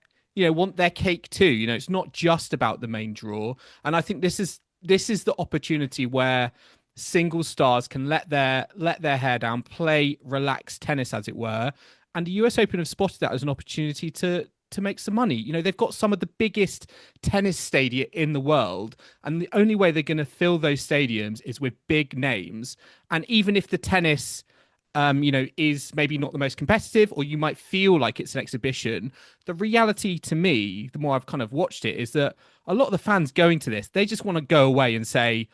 cake too. You know, it's not just about the main draw. And I think this is the opportunity where single stars can let their hair down, play relaxed tennis, as it were. And the US Open have spotted that as an opportunity to make some money. You know, they've got some of the biggest tennis stadia in the world, and the only way they're going to fill those stadiums is with big names. And even if the tennis is maybe not the most competitive, or you might feel like it's an exhibition, the reality to me, the more I've kind of watched it, is that a lot of the fans going to this, they just want to go away and say,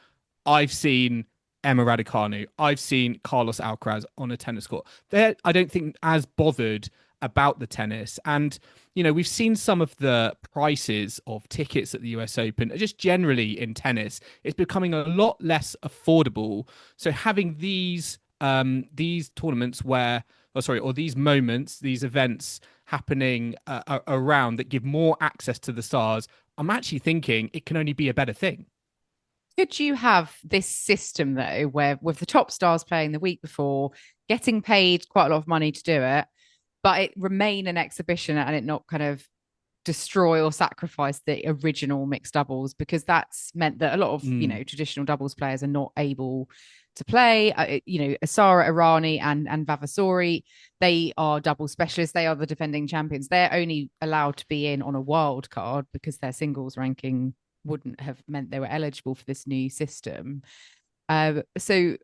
I've seen Emma Raducanu, I've seen Carlos Alcaraz on a tennis court. They're, I don't think, as bothered about the tennis. And, you know, we've seen some of the prices of tickets at the US Open, just generally in tennis, it's becoming a lot less affordable. So having these tournaments or these moments, these events happening around that give more access to the stars, I'm actually thinking it can only be a better thing. Could you have this system though, where with the top stars playing the week before, getting paid quite a lot of money to do it, but it remain an exhibition and it not kind of destroy or sacrifice the original mixed doubles, because that's meant that a lot of traditional doubles players are not able to play. Asara Irani and Vavasori, they are double specialists. They are the defending champions. They're only allowed to be in on a wild card because their singles ranking wouldn't have meant they were eligible for this new system. So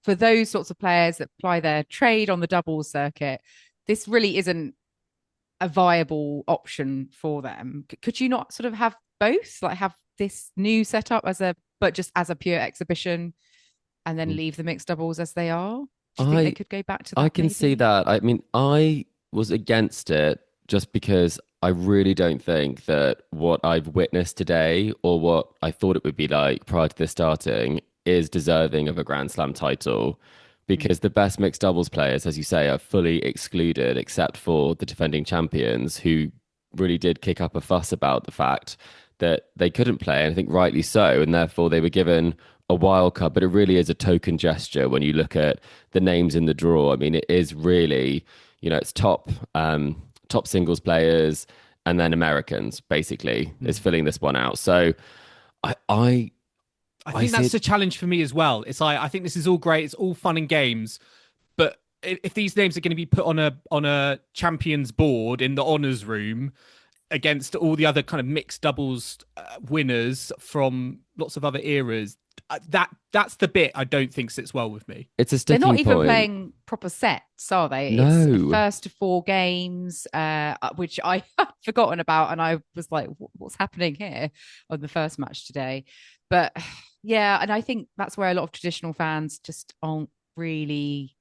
for those sorts of players that ply their trade on the doubles circuit, this really isn't a viable option for them. Could you not sort of have both, like have this new setup but just as a pure exhibition, and then leave the mixed doubles as they are? Do you think they could go back to that? I can see that. I mean, I was against it just because I really don't think that what I've witnessed today or what I thought it would be like prior to this starting is deserving of a Grand Slam title, because the best mixed doubles players, as you say, are fully excluded except for the defending champions, who really did kick up a fuss about the fact that they couldn't play, and I think rightly so, and therefore they were given a wild card. But it really is a token gesture when you look at the names in the draw. I mean, it is really, it's top singles players and then Americans basically is filling this one out. So I think that's a challenge for me as well. It's like, I think this is all great. It's all fun and games. But if these names are going to be put on a champions board in the honors room against all the other kind of mixed doubles winners from lots of other eras, that's the bit I don't think sits well with me. It's a sticking point. They're not even playing proper sets, are they? No. It's first to 4 games, which I had forgotten about, and I was like, what's happening here on the first match today? But yeah, and I think that's where a lot of traditional fans just aren't really,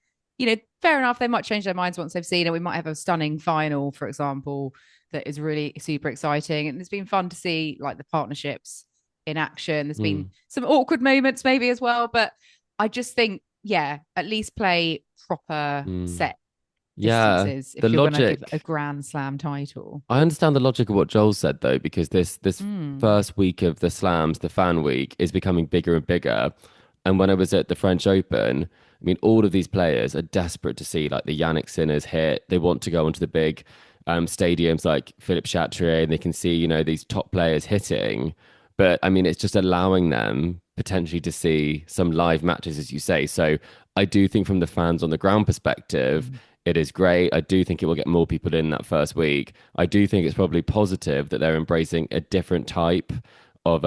fair enough, they might change their minds once they've seen it. We might have a stunning final, for example, that is really super exciting. And it's been fun to see like the partnerships in action. There's been some awkward moments maybe as well, but I just think, at least play proper set distances if the you're going to logic, give a Grand Slam title. I understand the logic of what Joel said though, because this first week of the slams, the fan week, is becoming bigger and bigger. And when I was at the French Open, I mean, all of these players are desperate to see like the Jannik Sinners hit. They want to go onto the big stadiums like Philippe Chatrier, and they can see, these top players hitting. But I mean, it's just allowing them potentially to see some live matches, as you say. So I do think from the fans on the ground perspective, it is great. I do think it will get more people in that first week. I do think it's probably positive that they're embracing a different type of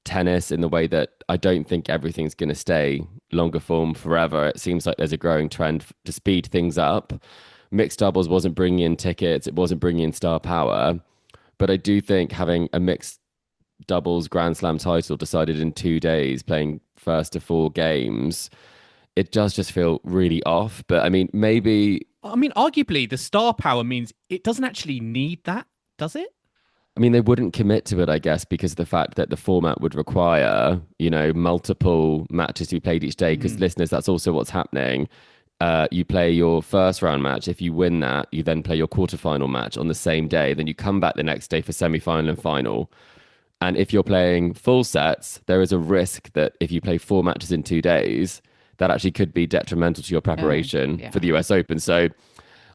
tennis, in the way that I don't think everything's going to stay longer form forever. It seems like there's a growing trend to speed things up. Mixed doubles wasn't bringing in tickets. It wasn't bringing in star power. But I do think having a mixed doubles Grand Slam title decided in 2 days, playing first to 4 games, it does just feel really off. But I mean, arguably the star power means it doesn't actually need that, does it? I mean, they wouldn't commit to it, I guess, because of the fact that the format would require, multiple matches to be played each day. Because listeners, that's also what's happening. You play your first round match. If you win that, you then play your quarterfinal match on the same day. Then you come back the next day for semi-final and final. And if you're playing full sets, there is a risk that if you play 4 matches in 2 days, that actually could be detrimental to your preparation for the US Open. So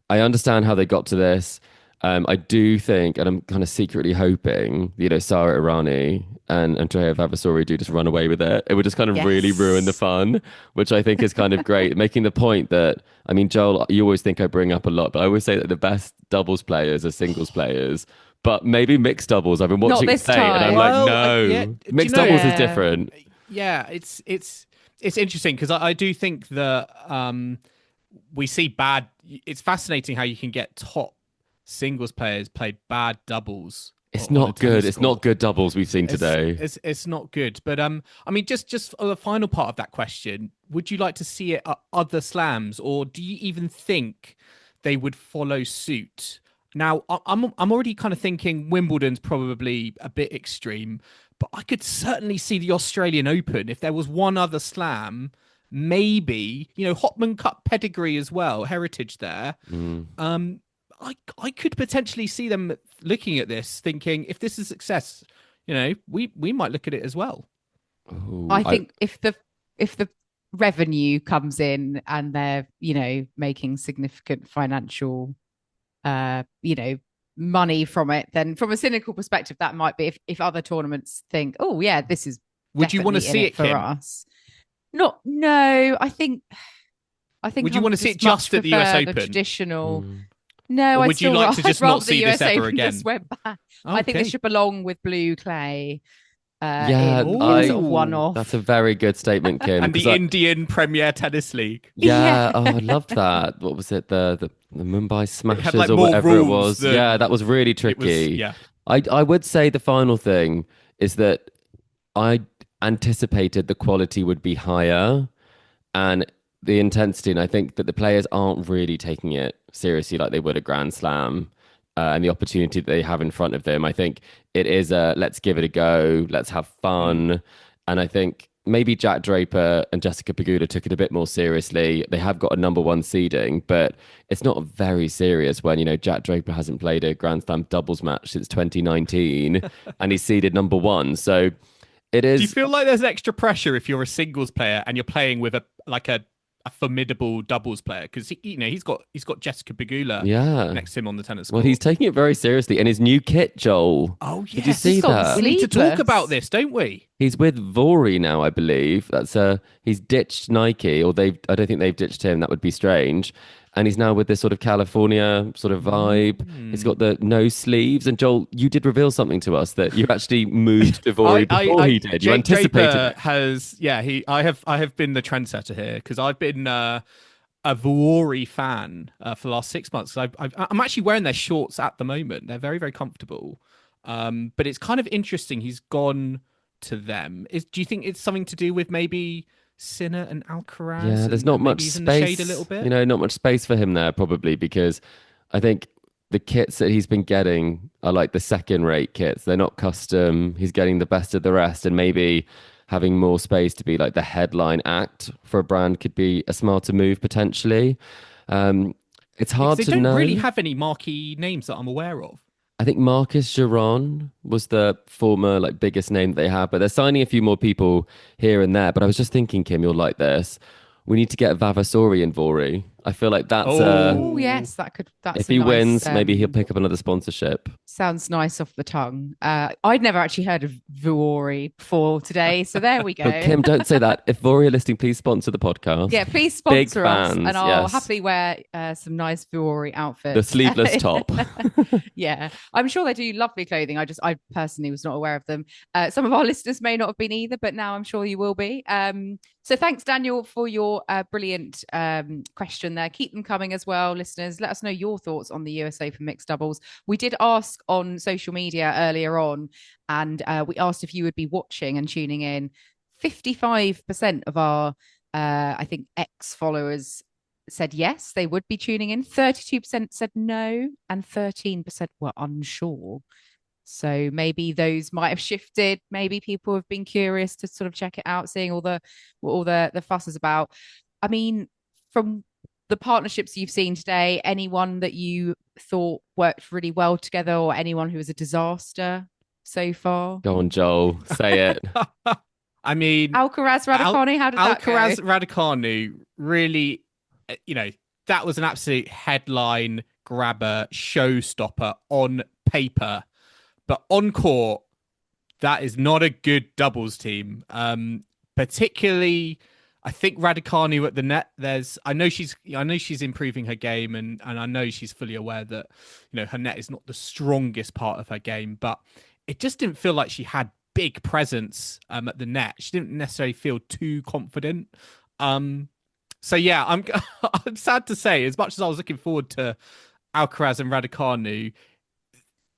I understand how they got to this. I do think, and I'm kind of secretly hoping, Sara Irani and Andrea Vavasori do just run away with it. It would just kind of really ruin the fun, which I think is kind of great. Making the point that, I mean, Joel, you always think I bring up a lot, but I always say that the best doubles players are singles players. But maybe mixed doubles. I've been watching it today, and I'm like, no, mixed doubles is different. Yeah, it's interesting because I do think that we see bad. It's fascinating how you can get top singles players play bad doubles. It's not good. It's not good doubles we've seen today. It's not good. But I mean, just on the final part of that question, would you like to see it at other slams, or do you even think they would follow suit? Now, I'm already kind of thinking Wimbledon's probably a bit extreme, but I could certainly see the Australian Open if there was one other slam. Maybe, Hopman Cup pedigree as well, heritage there. I could potentially see them looking at this, thinking if this is a success, we might look at it as well. Ooh, I think if the revenue comes in and they're making significant financial money from it, then from a cynical perspective, that might be if other tournaments think, oh yeah, this is. Would you want to see it for Kim? us? No, I think. Would you want to see it just at the US Open? The traditional. No, or would you like to just not see this ever again? Just went back. Okay. I think this should belong with blue clay. Yeah, sort of one-off. That's a very good statement, Kim. And the Indian Premier Tennis League. Yeah, oh, I loved that. What was it? The Mumbai Smashers like or whatever it was. Than... Yeah, that was really tricky. I would say the final thing is that I anticipated the quality would be higher and the intensity, and I think that the players aren't really taking it seriously like they would a Grand Slam. And the opportunity that they have in front of them. I think it is let's give it a go, let's have fun. And I think maybe Jack Draper and Jessica Pegula took it a bit more seriously. They have got a number one seeding, but it's not very serious when, you know, Jack Draper hasn't played a Grand Slam doubles match since 2019 and he's seeded number one. So it is. Do you feel like there's extra pressure if you're a singles player and you're playing with a formidable doubles player? Because he's got Jessica Pegula next to him on the tennis court. Well, he's taking it very seriously. And his new kit, Joel. Oh, yes. Did you see that? We need to talk about this, don't we? He's with Vori now, I believe. That's he's ditched Nike, or I don't think they've ditched him. That would be strange. And he's now with this sort of California sort of vibe. He's got the no sleeves. And Joel, you did reveal something to us that you actually moved to Vori before he did. You anticipated it. I have been the trendsetter here because I've been a Vori fan for the last 6 months. I'm actually wearing their shorts at the moment. They're very, very comfortable. But it's kind of interesting. He's gone to them. Do you think it's something to do with maybe Sinner and Alcaraz? Yeah, there's not much space. In the shade a little bit? Not much space for him there probably, because I think the kits that he's been getting are like the second-rate kits. They're not custom. He's getting the best of the rest, and maybe having more space to be like the headline act for a brand could be a smarter move potentially. It's hard to know. They don't really have any marquee names that I'm aware of. I think Marcus Giron was the former biggest name that they have, but they're signing a few more people here and there. But I was just thinking, Kim, you'll like this. We need to get Vavasori in Vori. I feel like that's yes, that's if he wins, maybe he'll pick up another sponsorship. Sounds nice off the tongue. I'd never actually heard of Vori before today, so there we go. But Kim, don't say that. If Vori are listening, please sponsor the podcast. Yeah, please sponsor us, and I'll happily wear some nice Vori outfits. The sleeveless top. Yeah, I'm sure they do lovely clothing. I personally was not aware of them. Some of our listeners may not have been either, but now I'm sure you will be. So thanks, Daniel, for your brilliant question there. Keep them coming as well, listeners. Let us know your thoughts on the US Open mixed doubles. We did ask on social media earlier on, and we asked if you would be watching and tuning in. 55% of our, I think, ex-followers said yes, they would be tuning in. 32% said no, and 13% were unsure. So maybe those might have shifted. Maybe people have been curious to sort of check it out, seeing what all the fuss is about. I mean, from the partnerships you've seen today, anyone that you thought worked really well together, or anyone who was a disaster so far? Go on, Joel, say it. I mean, Alcaraz Raducanu, how did that go? Alcaraz Raducanu, really, that was an absolute headline grabber, showstopper on paper. But on court, that is not a good doubles team. Particularly, I think Raducanu at the net. I know she's improving her game, and I know she's fully aware that her net is not the strongest part of her game. But it just didn't feel like she had big presence at the net. She didn't necessarily feel too confident. So yeah, I'm sad to say, as much as I was looking forward to Alcaraz and Raducanu,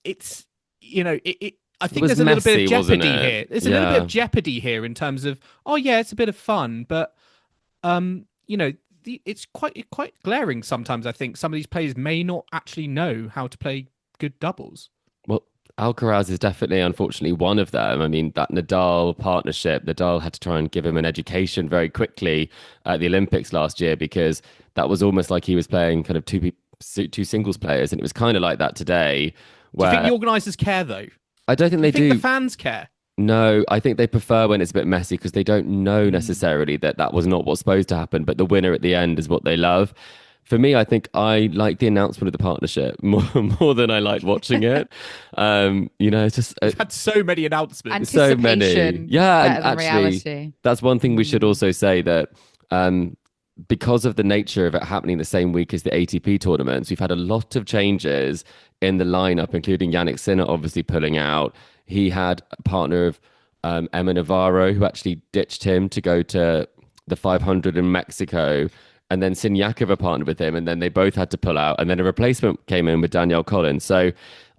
it's. I think there's a little bit of jeopardy here. There's a little bit of jeopardy here in terms of, it's a bit of fun, but it's quite glaring sometimes. I think some of these players may not actually know how to play good doubles. Well, Alcaraz is definitely, unfortunately, one of them. I mean, that Nadal partnership, Nadal had to try and give him an education very quickly at the Olympics last year, because that was almost like he was playing kind of two singles players, and it was kind of like that today. Do you think the organisers care, though? I don't think they do. The fans care? No, I think they prefer when it's a bit messy, because they don't know necessarily that was not what's supposed to happen, but the winner at the end is what they love. for me, I think I like the announcement of the partnership more than I like watching it. It's just We've had so many announcements. so many. Anticipation Yeah, better and than actually, reality. that's one thing we should also say that because of the nature of it happening the same week as the ATP tournaments, we've had a lot of changes in the lineup, including Jannik Sinner obviously pulling out. He had a partner of Emma Navarro who actually ditched him to go to the 500 in Mexico. And then Siniakova partnered with him, and then they both had to pull out. And then a replacement came in with Danielle Collins. So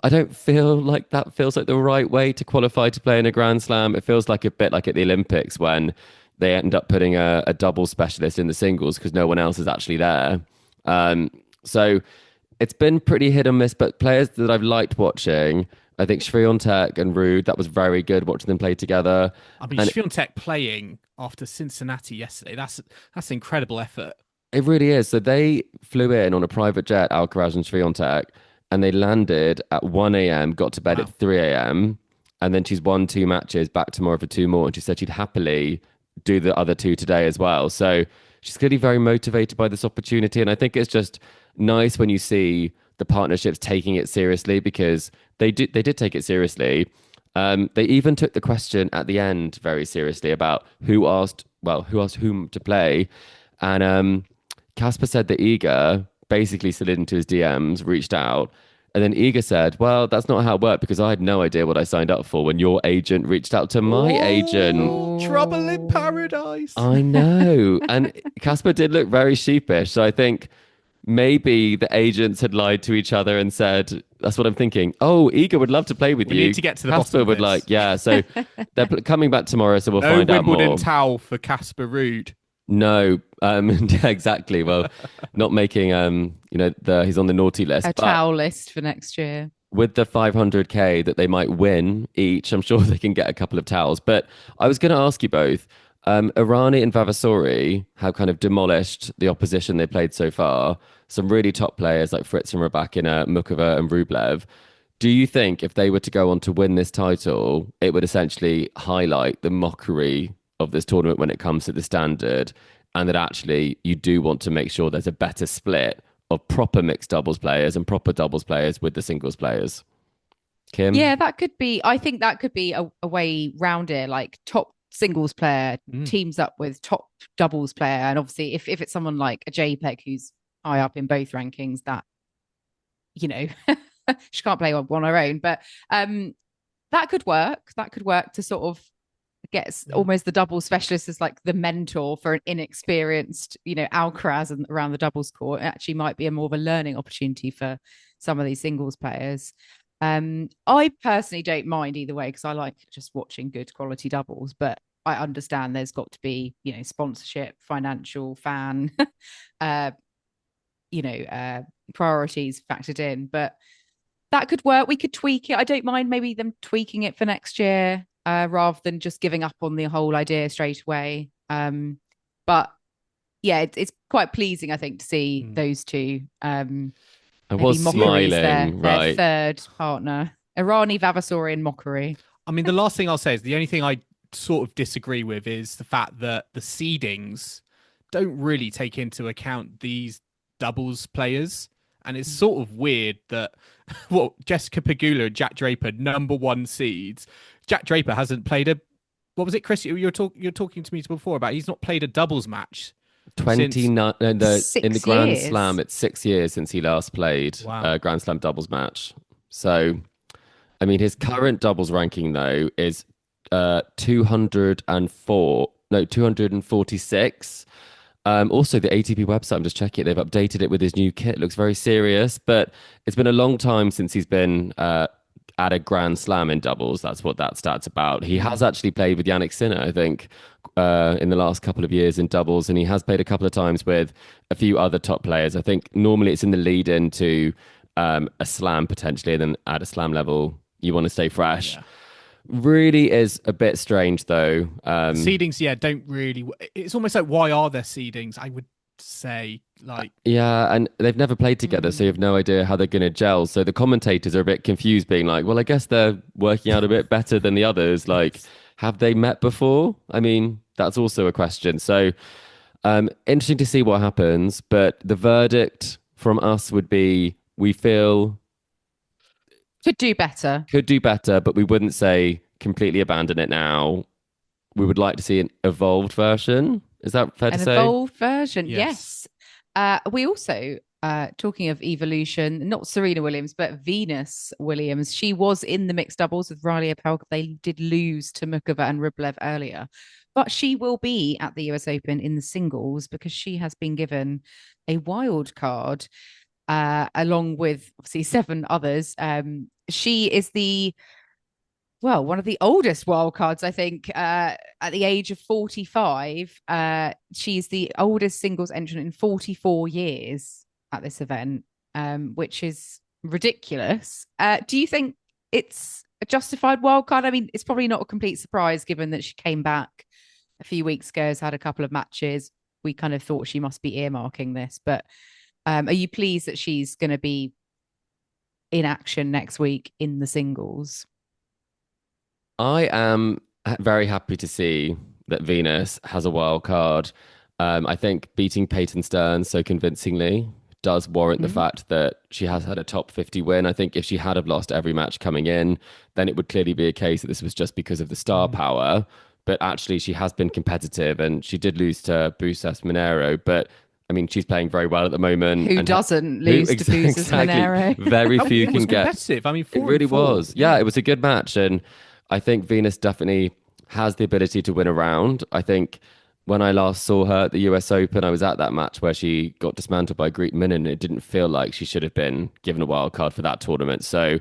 I don't feel like that feels like the right way to qualify to play in a Grand Slam. It feels like a bit like at the Olympics when they end up putting a double specialist in the singles because no one else is actually there. So it's been pretty hit and miss, but players that I've liked watching, I think Swiatek and Ruud, that was very good watching them play together. I mean, Swiatek playing after Cincinnati yesterday, that's incredible effort. It really is. So they flew in on a private jet, Alcaraz and Swiatek, and they landed at 1 a.m., got to bed at 3 a.m., and then she's won 2 matches, back tomorrow for 2 more, and she said she'd happily do the other 2 today as well. So she's clearly very motivated by this opportunity, and I think it's just nice when you see the partnerships taking it seriously, because they did take it seriously. They even took the question at the end very seriously about who asked whom to play, and Casper said that Iga basically slid into his DMs, reached out, and then Iga said, well, that's not how it worked because I had no idea what I signed up for when your agent reached out to my agent. Trouble in paradise. I know. And Casper did look very sheepish. So I think maybe the agents had lied to each other and said, that's what I'm thinking. Oh, Iga would love to play with you. We need to get to the Casper bottom of would this. like, yeah. So they're coming back tomorrow, so we'll No find out more. Wimbledon towel for Casper Ruud. No, yeah, exactly. Well, not making, he's on the naughty list. A towel list for next year. With the 500k that they might win each, I'm sure they can get a couple of towels. But I was going to ask you both, Irani and Vavasori have kind of demolished the opposition they played so far. Some really top players like Fritz and Rybakina, Mukova and Rublev. Do you think if they were to go on to win this title, it would essentially highlight the mockery of this tournament when it comes to the standard, and that actually you do want to make sure there's a better split of proper mixed doubles players and proper doubles players with the singles players? Kim? Yeah, I think that could be a way round it, like top singles player teams up with top doubles player. And obviously if it's someone like a JPEG who's high up in both rankings, that, she can't play on her own, but that could work. That could work to sort of get almost the double specialist as like the mentor for an inexperienced, Alcaraz and around the doubles court. It actually might be more of a learning opportunity for some of these singles players. I personally don't mind either way because I like just watching good quality doubles, but I understand there's got to be, sponsorship, financial, fan, priorities factored in, but that could work. We could tweak it. I don't mind maybe them tweaking it for next year. Rather than just giving up on the whole idea straight away. But yeah, it's quite pleasing, I think, to see those two. I was smiling, their third partner. Irani, Vavasori and Mockery. I mean, the last thing I'll say is the only thing I sort of disagree with is the fact that the seedings don't really take into account these doubles players. And it's sort of weird that, Jessica Pegula and Jack Draper, number 1 seeds. Jack Draper hasn't played what was it, Chris? You're talking to me before about he's not played a doubles match. 29 in the Grand years. Slam. It's 6 years since he last played a Grand Slam doubles match. So, I mean, his current doubles ranking though is 246. Also, the ATP website, I'm just checking it. They've updated it with his new kit. It looks very serious, but it's been a long time since he's been at a Grand Slam in doubles. That's what that stat's about. He has actually played with Jannik Sinner, I think, in the last couple of years in doubles, and he has played a couple of times with a few other top players. I think normally it's in the lead into a slam potentially, and then at a slam level, you want to stay fresh. Yeah. Really is a bit strange though. Seedings, don't really. It's almost like, why are there seedings? I would say, like, yeah, and they've never played together, so you have no idea how they're going to gel. So the commentators are a bit confused, being like, well, I guess they're working out a bit better than the others. Like, have they met before? I mean, that's also a question. So Interesting to see what happens, but the verdict from us would be we feel Could do better. could do better, but we wouldn't say completely abandon it now. We would like to see an evolved version. Is that fair to An say? evolved version, Yes. yes. We also, talking of evolution, not Serena Williams, but Venus Williams. She was in the mixed doubles with Riley Opelka. They did lose to Mukova and Rublev earlier, but she will be at the US Open in the singles because she has been given a wild card, along with obviously 7 others. She is one of the oldest wildcards, I think, at the age of 45. She's the oldest singles entrant in 44 years at this event, which is ridiculous. Do you think it's a justified wildcard? I mean, it's probably not a complete surprise given that she came back a few weeks ago, has had a couple of matches. We kind of thought she must be earmarking this, but are you pleased that she's going to be in action next week in the singles? I am very happy to see that Venus has a wild card. I think beating Peyton Stearns so convincingly does warrant the fact that she has had a top 50 win. I think if she had have lost every match coming in, then it would clearly be a case that this was just because of the star power. But actually, she has been competitive, and she did lose to Busas Monero. But I mean, she's playing very well at the moment. Who doesn't lose to Busas Monero? Very few It was can get. competitive. I mean, It really was. Yeah, it was a good match, and I think Venus definitely has the ability to win a round. I think when I last saw her at the US Open, I was at that match where she got dismantled by Greek Minin, and it didn't feel like she should have been given a wild card for that tournament. So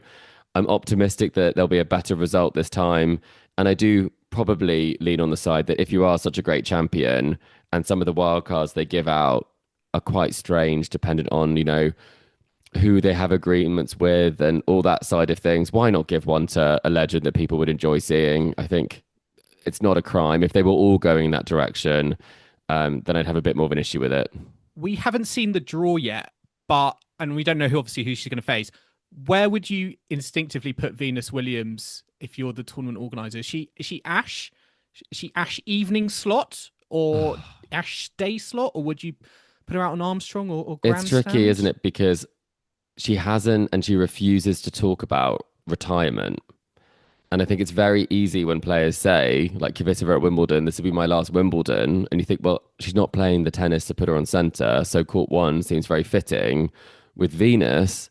I'm optimistic that there'll be a better result this time. And I do probably lean on the side that if you are such a great champion and some of the wild cards they give out are quite strange, dependent on, who they have agreements with and all that side of things, why not give one to a legend that people would enjoy seeing? I think it's not a crime. If they were all going in that direction, then I'd have a bit more of an issue with it. We haven't seen the draw yet, and we don't know who she's going to face. Where would you instinctively put Venus Williams if you're the tournament organizer? Is she Ash? Is she Ash evening slot or Ash day slot, or would you put her out on Armstrong or It's tricky, isn't it? Because she hasn't, and she refuses to talk about retirement. And I think it's very easy when players say, like Kvitova at Wimbledon, this will be my last Wimbledon. And you think, well, she's not playing the tennis to put her on centre. So court 1 seems very fitting. With Venus,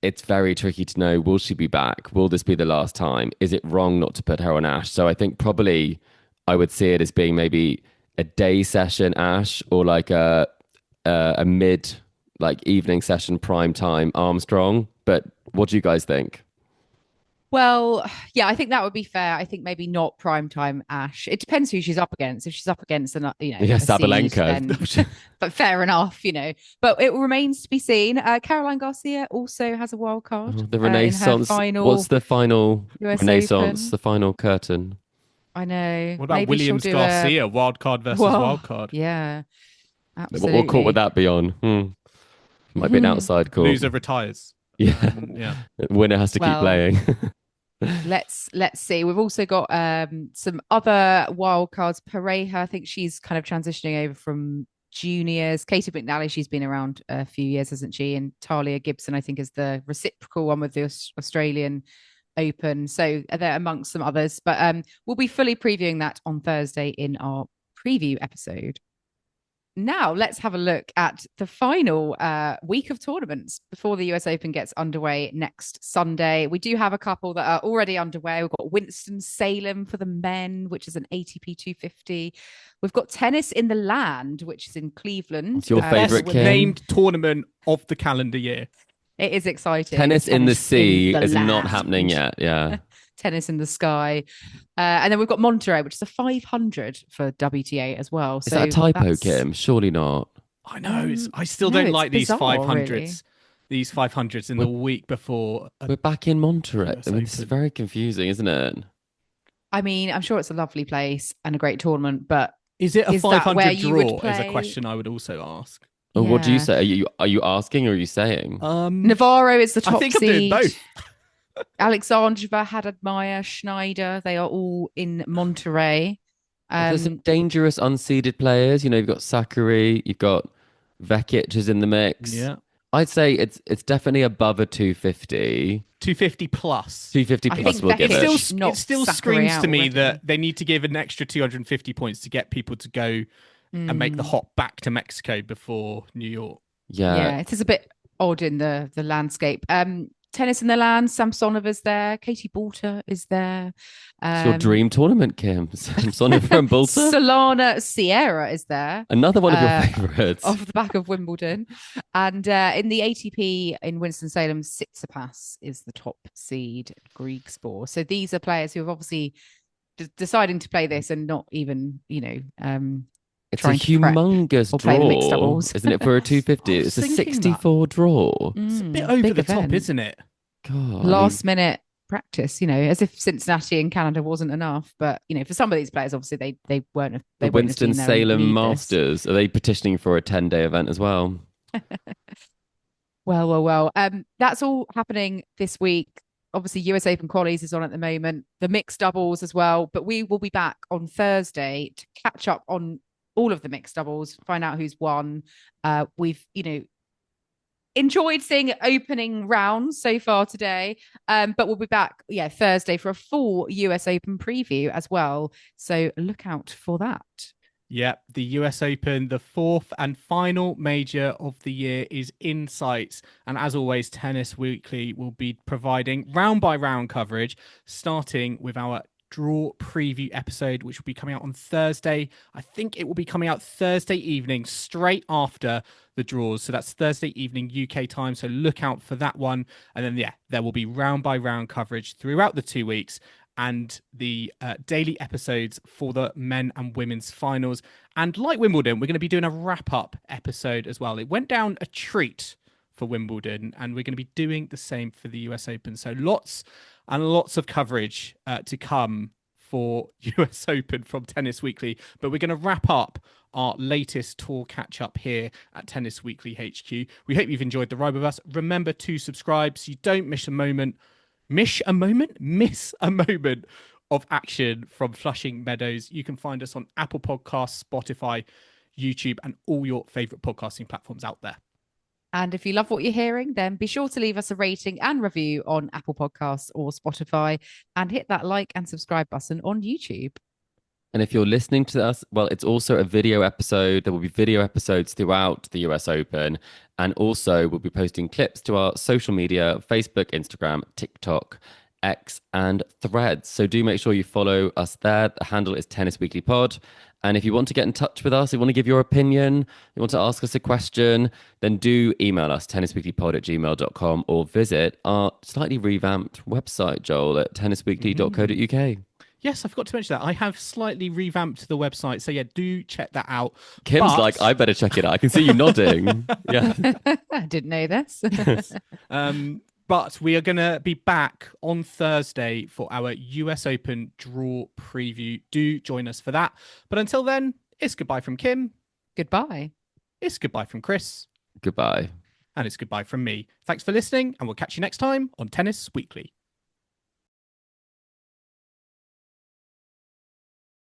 it's very tricky to know, will she be back? Will this be the last time? Is it wrong not to put her on Ash? So I think probably I would see it as being maybe a day session Ash, or like a mid, like evening session prime time Armstrong. But what do you guys think? Well, yeah, I think that would be fair. I think maybe not primetime Ash. It depends who she's up against. If she's up against a Sabalenka, seed, but fair enough, But it remains to be seen. Caroline Garcia also has a wild card. The Renaissance. What's the final US Renaissance? Open. The final curtain. I know. What about Maybe Williams Garcia? Wild card versus wild card. Yeah, absolutely. What court would that be on? Might be an outside court. Loser retires. Yeah. Yeah. Winner has to keep playing. Let's see. We've also got some other wild cards. Pareja, I think she's kind of transitioning over from juniors. Katie McNally, she's been around a few years, hasn't she? And Talia Gibson, I think, is the reciprocal one with the Australian Open. So they're amongst some others. But we'll be fully previewing that on Thursday in our preview episode. Now let's have a look at the final week of tournaments before the US Open gets underway next Sunday. We do have a couple that are already underway. We've got Winston-Salem for the men, which is an ATP 250. We've got Tennis in the Land, which is in Cleveland. It's your favourite, Kim? Named tournament of the calendar year. It is exciting. Tennis in the sea is land. not happening yet. Yeah. Tennis in the sky. And then we've got Monterrey, which is a 500 for WTA as well. Is that a typo, Kim? Surely not. I know. I still don't like these bizarre, 500s. Really. These 500s in the week before. We're back in Monterrey. I mean, this is very confusing, isn't it? I mean, I'm sure it's a lovely place and a great tournament, but is it a 500 draw? Is a question I would also ask. Oh, yeah. What do you say? Are you asking or are you saying? Navarro is the top I think seed. I'm doing both. Alexandrova, Haddad Meyer, Shnaider, they are all in Monterrey. There's some dangerous unseeded players. You've got Sakari, you've got Vekic is in the mix. Yeah. I'd say it's definitely above a 250. 250 plus. 250 I plus think we'll give Vekic it. should It knock still Sakari screams out to me already. that they need to give an extra 250 points to get people to go and make the hop back to Mexico before New York. Yeah, it is a bit odd in the landscape. Tennis in the land, Samsonova's there, Katie Boulter is there. It's your dream tournament, Kim. Samsonova and Boulter. Solana Sierra is there. Another one of your favourites. Off the back of Wimbledon. And in the ATP in Winston-Salem, Tsitsipas is the top seed, Greek sport. So these are players who have obviously deciding to play this and not even, it's a humongous draw, isn't it, for a 250? It's a 64 draw. It's a bit over the top, isn't it? God, last minute practice, as if Cincinnati in Canada wasn't enough. But for some of these players, obviously they weren't. The Winston-Salem Masters, are they petitioning for a 10-day event as well? Well. That's all happening this week. Obviously, US Open qualies is on at the moment. The mixed doubles as well. But we will be back on Thursday to catch up on all of the mixed doubles, find out who's won. We've, enjoyed seeing opening rounds so far today, but we'll be back, Thursday for a full US Open preview as well. So look out for that. Yep, the US Open, the fourth and final major of the year, is in sight. And as always, Tennis Weekly will be providing round by round coverage, starting with our draw preview episode, which will be coming out on Thursday. I think it will be coming out Thursday evening, straight after the draws. So that's Thursday evening UK time. So look out for that one. And then, there will be round by round coverage throughout the 2 weeks and the daily episodes for the men and women's finals. And like Wimbledon, we're going to be doing a wrap up episode as well. It went down a treat for Wimbledon, and we're going to be doing the same for the US Open. So lots and lots of coverage to come for US Open from Tennis Weekly. But we're going to wrap up our latest tour catch up here at Tennis Weekly HQ. We hope you've enjoyed the ride with us. Remember to subscribe so you don't miss a moment of action from Flushing Meadows. You can find us on Apple Podcasts, Spotify, YouTube, and all your favorite podcasting platforms out there. And if you love what you're hearing, then be sure to leave us a rating and review on Apple Podcasts or Spotify, and hit that like and subscribe button on YouTube. And if you're listening to us, well, it's also a video episode. There will be video episodes throughout the US Open. And also we'll be posting clips to our social media, Facebook, Instagram, TikTok, X, and Threads. So do make sure you follow us there. The handle is Tennis Weekly Pod. And if you want to get in touch with us, you want to give your opinion, you want to ask us a question, then do email us, tennisweeklypod@gmail.com, or visit our slightly revamped website, Joel, at tennisweekly.co.uk. Yes, I forgot to mention that. I have slightly revamped the website. So do check that out. Kim's like, I better check it out. I can see you nodding. Yeah. I didn't know this. But we are going to be back on Thursday for our US Open draw preview. Do join us for that. But until then, it's goodbye from Kim. Goodbye. It's goodbye from Chris. Goodbye. And it's goodbye from me. Thanks for listening, and we'll catch you next time on Tennis Weekly.